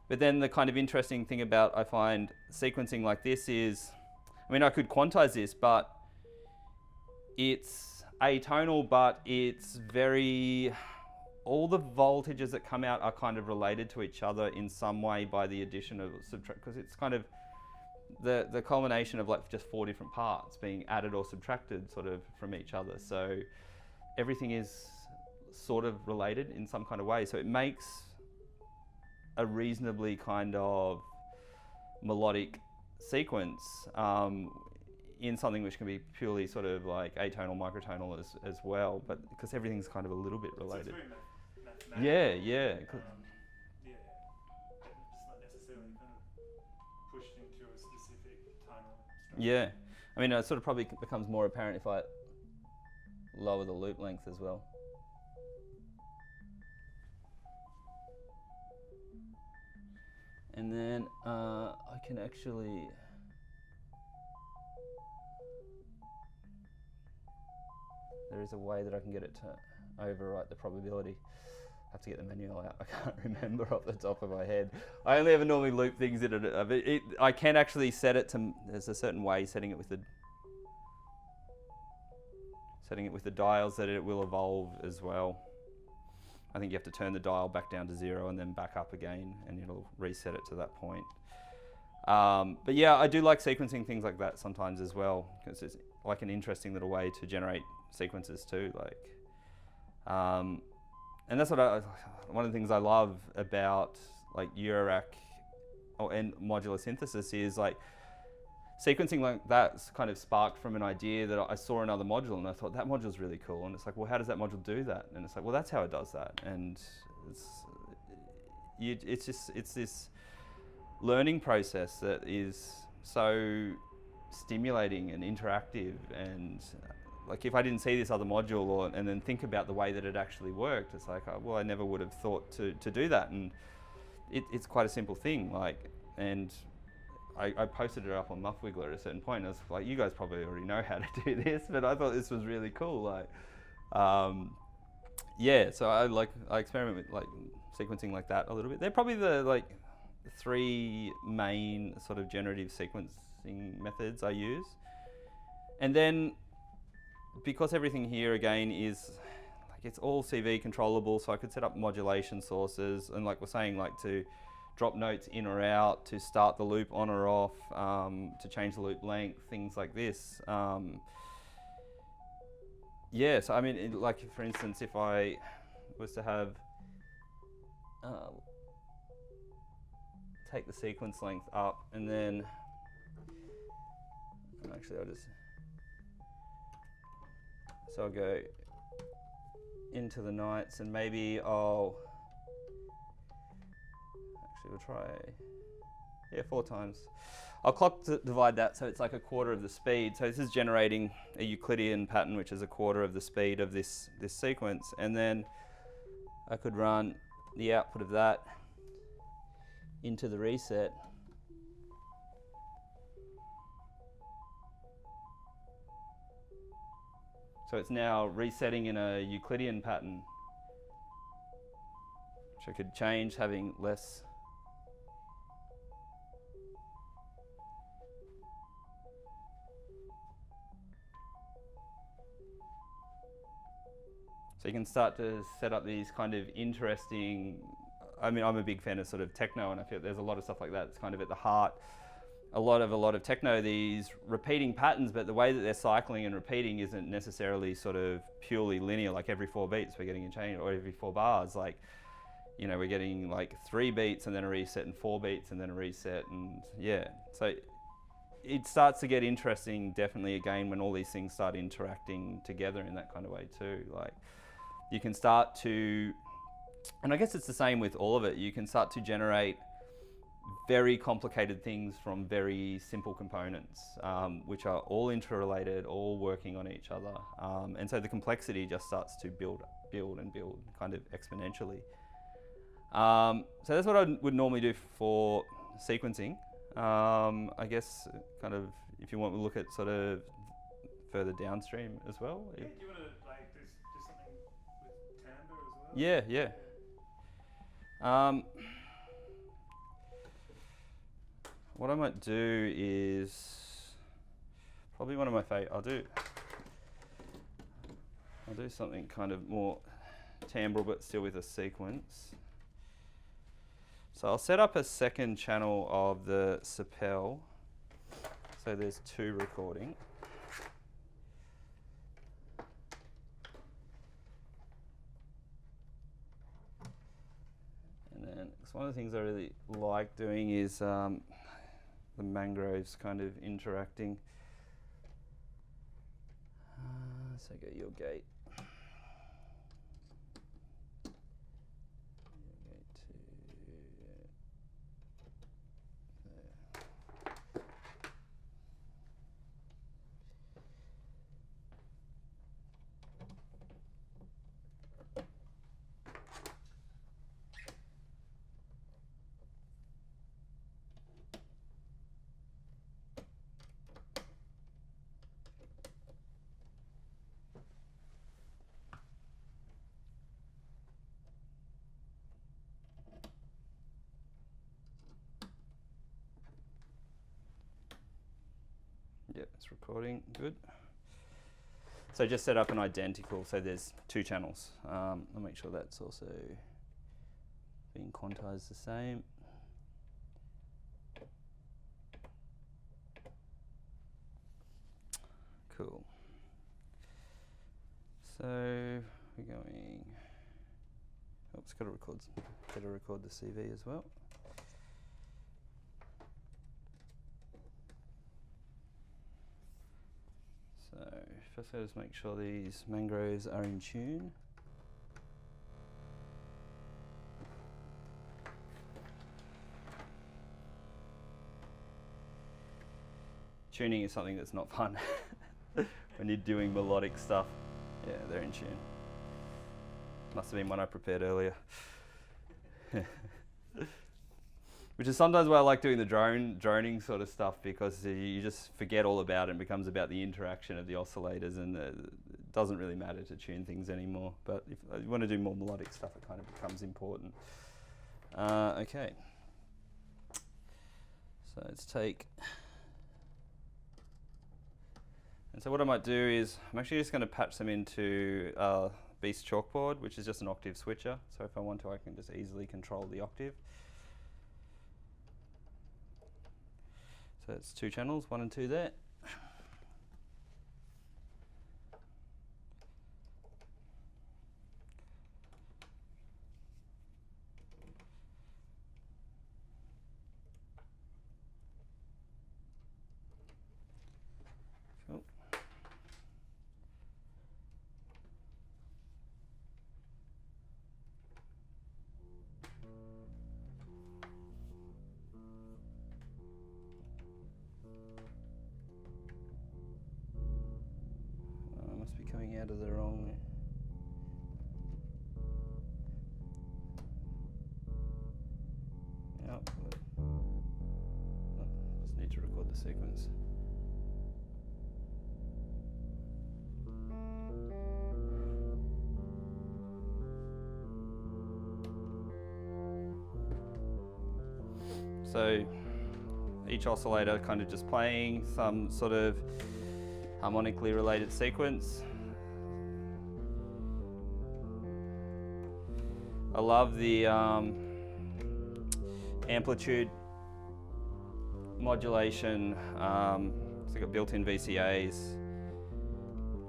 But then the kind of interesting thing about, I find, sequencing like this is, I mean, I could quantize this, but it's atonal, but it's all the voltages that come out are kind of related to each other in some way by the addition of subtract, because it's kind of the culmination of like just 4 different parts being added or subtracted sort of from each other. So everything is sort of related in some kind of way. So it makes a reasonably kind of melodic sequence in something which can be purely sort of like atonal, microtonal as well, but because everything's kind of a little bit related. So it's very mathematical. Yeah. Yeah. It's not necessarily kind of pushed into a specific tonal structure. Yeah. I mean, it sort of probably becomes more apparent if I lower the loop length as well. And then I can actually there is a way that I can get it to overwrite the probability. I have to get the manual out. I can't remember off the top of my head. I only ever normally loop things in it. I can actually set it to, there's a certain way setting it with the dials that it will evolve as well. I think you have to turn the dial back down to 0 and then back up again, and it'll reset it to that point. But yeah, I do like sequencing things like that sometimes as well, because it's like an interesting little way to generate sequences too. Like, and that's what one of the things I love about like Eurorack and modular synthesis is like sequencing like that's kind of sparked from an idea that I saw another module and I thought that module's really cool, and it's like, well, how does that module do that? And it's like, well, that's how it does that. And it's this learning process that is so stimulating and interactive, and like if I didn't see this other module and then think about the way that it actually worked, it's like, oh, well, I never would have thought to do that. And it's quite a simple thing, like, and I posted it up on Muff Wiggler at a certain point. And I was like, you guys probably already know how to do this, but I thought this was really cool. Like, yeah, so I experiment with like sequencing like that a little bit. They're probably the like 3 main sort of generative sequencing methods I use. And then because everything here again is like, it's all CV controllable, so I could set up modulation sources, and like we're saying, like to drop notes in or out, to start the loop on or off, to change the loop length, things like this. Yeah, so I mean, like for instance, if I was to have take the sequence length up and then actually I'll go into the nights, and maybe we'll try, 4 times. I'll clock divide that so it's like a quarter of the speed. So this is generating a Euclidean pattern, which is a quarter of the speed of this sequence. And then I could run the output of that into the reset. So it's now resetting in a Euclidean pattern, which I could change, having less. So you can start to set up these kind of interesting, I mean, I'm a big fan of sort of techno, and I feel there's a lot of stuff like that. It's kind of at the heart, a lot of techno, these repeating patterns, but the way that they're cycling and repeating isn't necessarily sort of purely linear, like every 4 beats we're getting a change, or every 4 bars, like, you know, we're getting like 3 beats and then a reset, and 4 beats and then a reset, and yeah. So it starts to get interesting, definitely, again, when all these things start interacting together in that kind of way too. Like, you can start to, and I guess it's the same with all of it, you can start to generate very complicated things from very simple components, which are all interrelated, all working on each other. And so the complexity just starts to build kind of exponentially. So that's what I would normally do for sequencing. I guess kind of, if you want to look at sort of further downstream as well. Yeah, do you want to like do something with timbre as well? Yeah. What I might do is probably one of my favorite. I'll do something kind of more timbral, but still with a sequence. So I'll set up a second channel of the Sapel. So there's 2 recording. And then, one of the things I really like doing is the mangroves kind of interacting. So go your gate. Yeah, it's recording, good. So just set up an identical, so there's 2 channels. I'll make sure that's also being quantized the same. Cool. So we're going, oops, better record the CV as well. So first I just make sure these mangroves are in tune. Tuning is something that's not fun when you're doing melodic stuff. Yeah, they're in tune. Must have been one I prepared earlier. Which is sometimes why I like doing the droning sort of stuff, because you just forget all about it and it becomes about the interaction of the oscillators, and it doesn't really matter to tune things anymore. But if you want to do more melodic stuff, it kind of becomes important. Okay. So let's take, and so what I might do is, I'm actually just going to patch them into Beast Chalkboard, which is just an octave switcher. So if I want to, I can just easily control the octave. So it's 2 channels, 1 and 2 there. out of the wrong. Yep. Just need to record the sequence. So each oscillator kind of just playing some sort of harmonically related sequence. I love the amplitude modulation. It's got built-in VCAs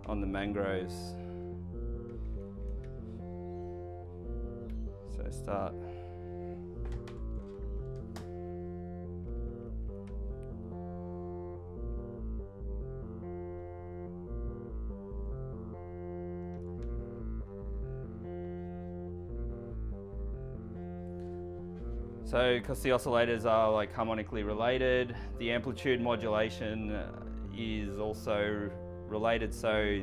on the mangroves. So start. So, because the oscillators are like harmonically related, the amplitude modulation is also related, so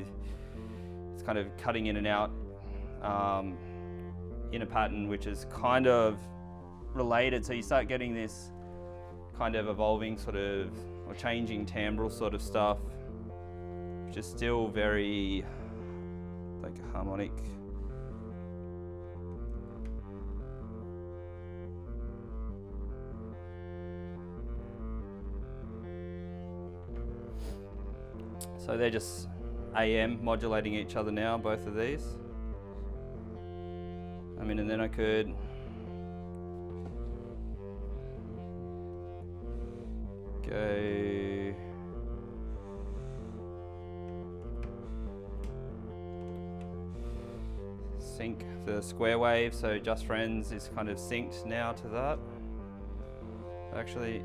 it's kind of cutting in and out in a pattern which is kind of related. So you start getting this kind of evolving sort of, or changing timbral sort of stuff, which is still very like harmonic. So they're just AM modulating each other now, both of these. I mean, and then I could go sync the square wave, so Just Friends is kind of synced now to that. Actually,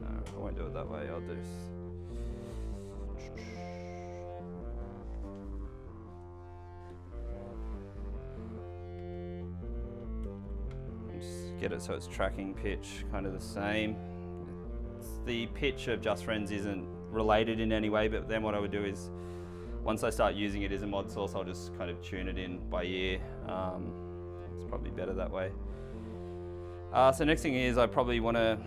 no, I won't do it that way, I'll do get it so it's tracking pitch kind of the same. The pitch of Just Friends isn't related in any way, but then what I would do is once I start using it as a mod source, I'll just kind of tune it in by ear. It's probably better that way. So next thing is I probably want to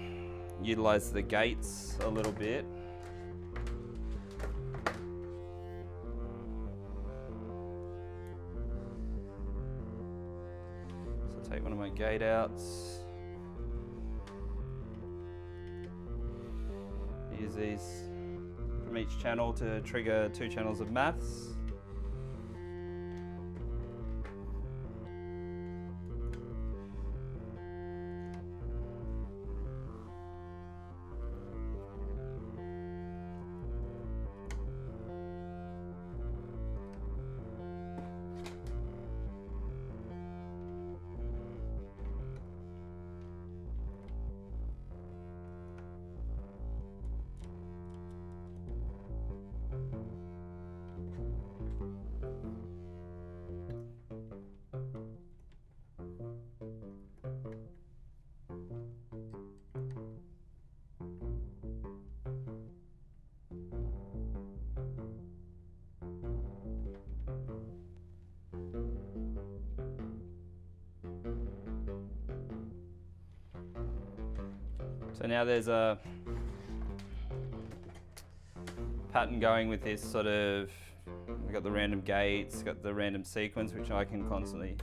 utilize the gates a little bit. Take one of my gate outs. Use these from each channel to trigger 2 channels of maths. So now there's a pattern going with this sort of, we've got the random gates, got the random sequence, which I can constantly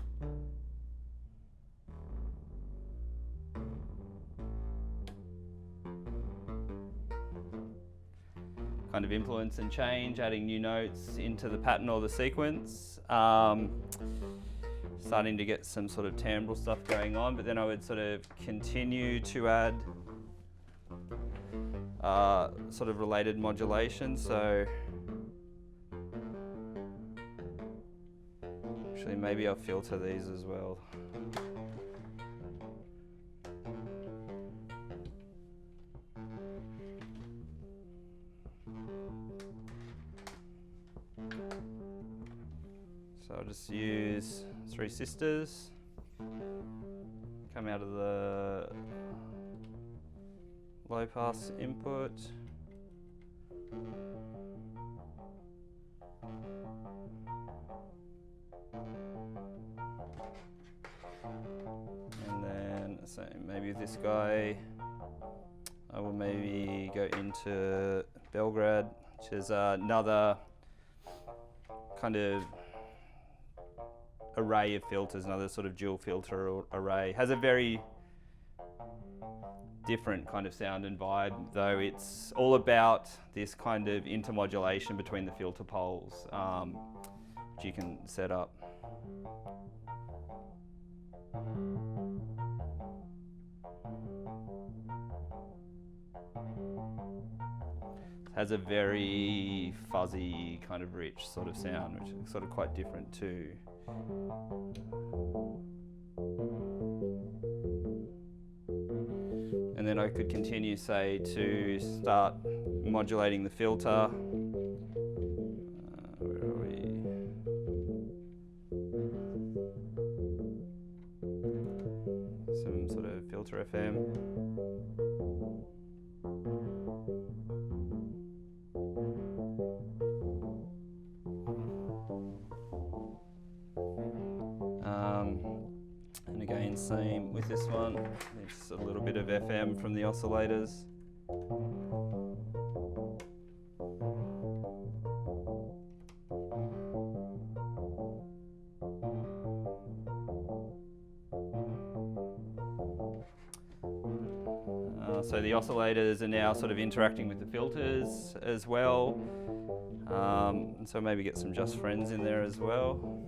kind of influence and change, adding new notes into the pattern or the sequence. Starting to get some sort of timbral stuff going on, but then I would sort of continue to add sort of related modulation. So actually maybe I'll filter these as well. So I'll just use Three Sisters, come out of the low pass input. So maybe this guy, I will maybe go into Belgrade, which is another kind of array of filters, another sort of dual filter array. Has a very different kind of sound and vibe, though. It's all about this kind of intermodulation between the filter poles, which you can set up. Has a very fuzzy, kind of rich sort of sound, which is sort of quite different too. And then I could continue, say, to start modulating the filter. Where are we? Some sort of filter FM. And again, same with this one. There's a little bit of FM from the oscillators. So the oscillators are now sort of interacting with the filters as well. And so maybe get some Just Friends in there as well.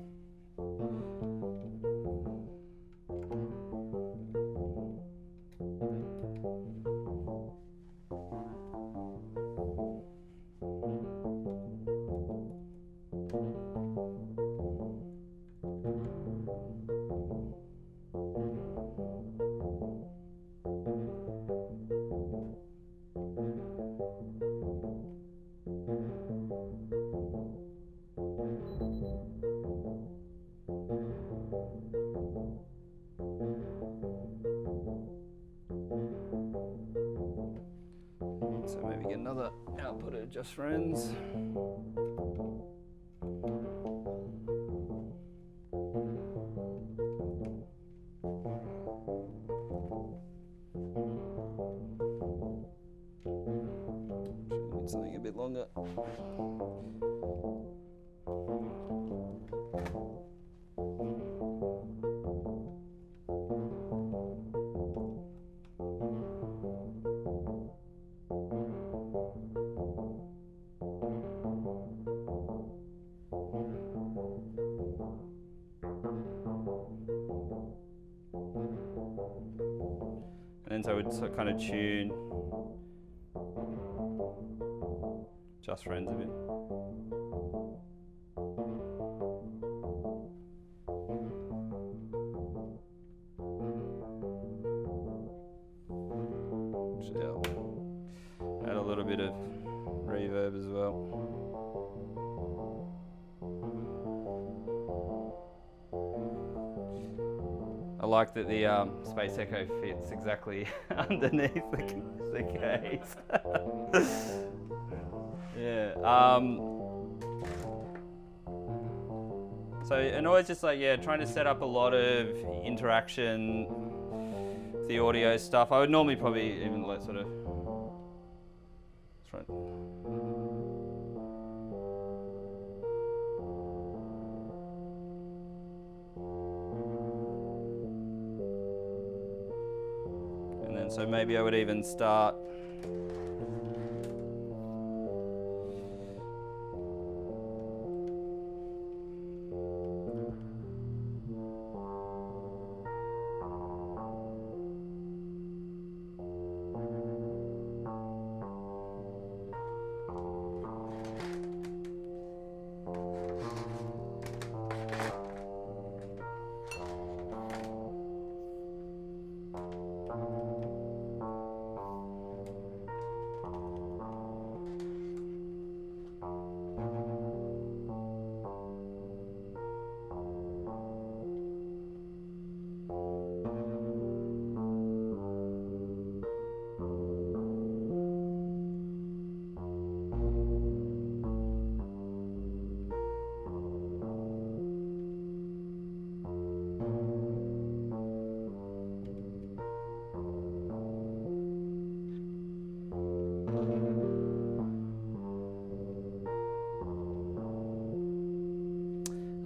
So maybe get another output of Just Friends. Need something a bit longer. And so I would sort of kind of tune Just Friends a bit. Add a little bit of reverb as well. I like that the Space Echo fits exactly underneath the case. Yeah. So, and always just like, yeah, trying to set up a lot of interaction with the audio stuff. I would normally probably even like sort of try. So maybe I would even start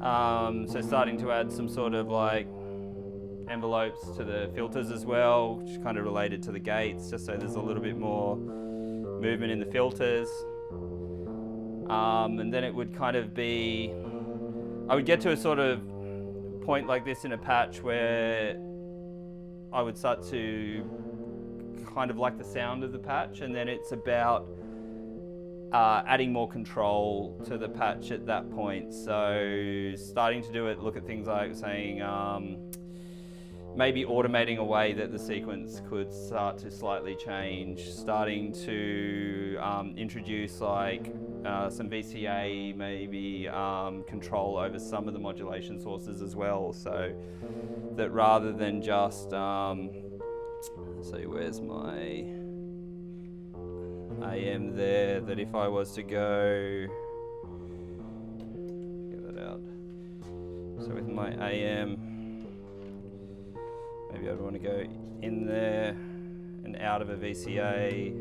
So starting to add some sort of like envelopes to the filters as well, which is kind of related to the gates, just so there's a little bit more movement in the filters. And then it would kind of be, I would get to a sort of point like this in a patch where I would start to kind of like the sound of the patch, and then it's about adding more control to the patch at that point. So starting to do it, look at things like saying maybe automating a way that the sequence could start to slightly change, starting to introduce like some VCA, maybe control over some of the modulation sources as well, so that rather than just so where's my AM there, that if I was to go, get that out, so with my AM, maybe I'd want to go in there and out of a VCA.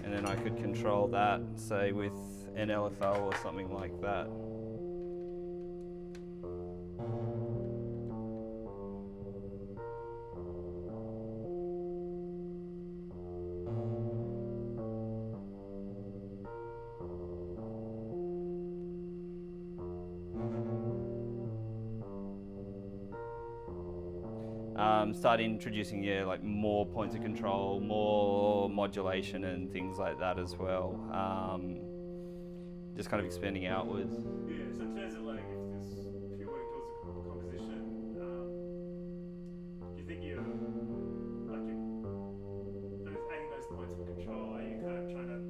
And then I could control that, say with an LFO or something like that. Start introducing like more points of control, more modulation and things like that as well. Just kind of expanding outwards. Yeah, so in terms of like if you're working towards a composition, do you think you're adding those points of control, are you kind of trying to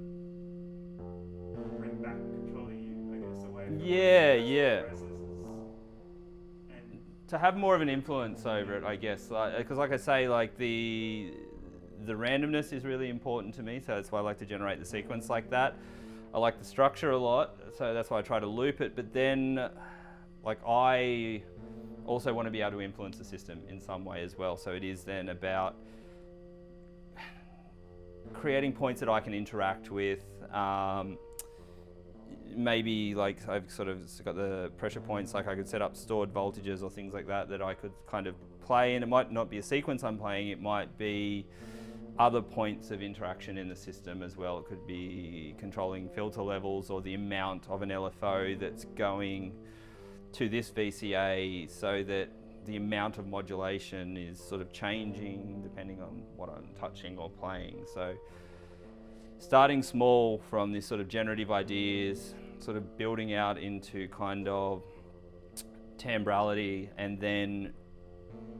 bring back control of you, I guess, away from yeah. processes? To have more of an influence over it, I guess, because like I say, like the randomness is really important to me, so that's why I like to generate the sequence like that. I like the structure a lot, so that's why I try to loop it, but then like I also want to be able to influence the system in some way as well, so it is then about creating points that I can interact with. Maybe like I've sort of got the pressure points, like I could set up stored voltages or things like that that I could kind of play, and it might not be a sequence I'm playing, it might be other points of interaction in the system as well. It could be controlling filter levels or the amount of an LFO that's going to this VCA, so that the amount of modulation is sort of changing depending on what I'm touching or playing. So starting small from this sort of generative ideas, sort of building out into kind of timbrality, and then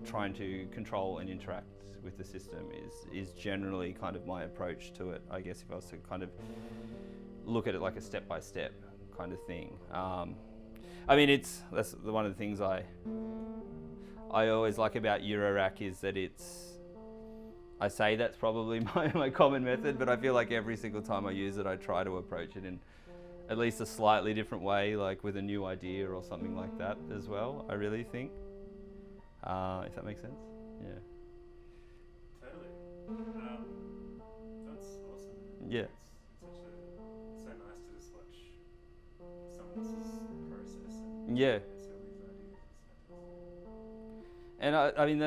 trying to control and interact with the system is generally kind of my approach to it, I guess, if I was to kind of look at it like a step-by-step kind of thing. I mean, that's one of the things I always like about Eurorack, is that I say that's probably my common method, but I feel like every single time I use it, I try to approach it in at least a slightly different way, like with a new idea or something like that as well, I really think. If that makes sense? Yeah. Totally. That's awesome. Yeah. It's so nice to just watch someone else's process and Yeah. sell these ideas. And I mean,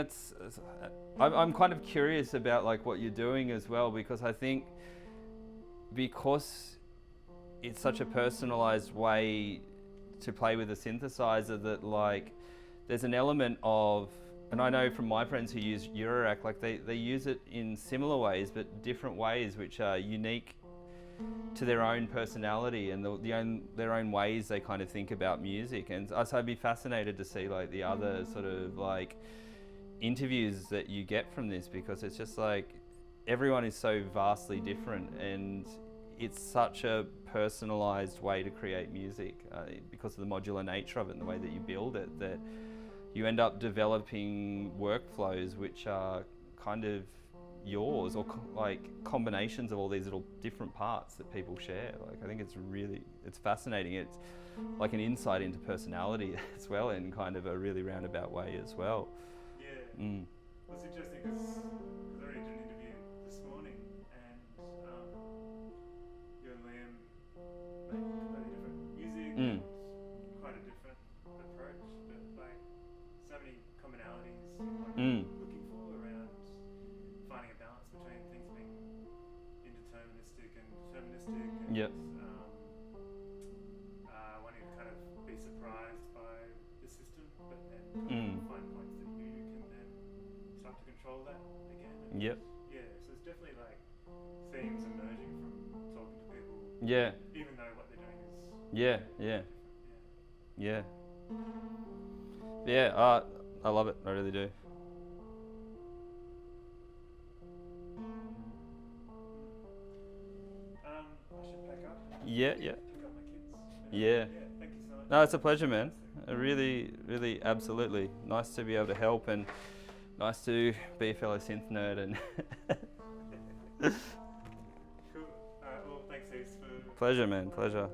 I'm kind of curious about like what you're doing as well, because I think because it's such a personalized way to play with a synthesizer, that like there's an element of, and I know from my friends who use Eurorack, like they use it in similar ways but different ways, which are unique to their own personality and their own ways they kind of think about music. And so I'd be fascinated to see like the other sort of like interviews that you get from this, because it's just like everyone is so vastly different, and it's such a personalized way to create music because of the modular nature of it and the way that you build it, that you end up developing workflows which are kind of yours, or like combinations of all these little different parts that people share. Like I think it's fascinating. It's like an insight into personality as well, in kind of a really roundabout way as well. Yeah. Well, it's interesting because I already did an interview this morning, and you and Leanne commonalities you might Mm. be looking for around finding a balance between things being indeterministic and deterministic, and Yep. wanting to kind of be surprised by the system, but then kind Mm. of find points that you can then start to control that again. And Yep. yeah, so it's definitely like themes emerging from talking to people, Yeah. even though what they're doing is Yeah. Yeah. different. Yeah. Yeah. I love it. I really do. I should pack up and Yeah. Yeah. pick up my kids. But, Yeah. thank you so much. No, it's a pleasure, man. Fantastic. Really, really, absolutely. Nice to be able to help, and nice to be a fellow synth nerd. And Cool. Well, thanks, Ace, for pleasure, man. Pleasure.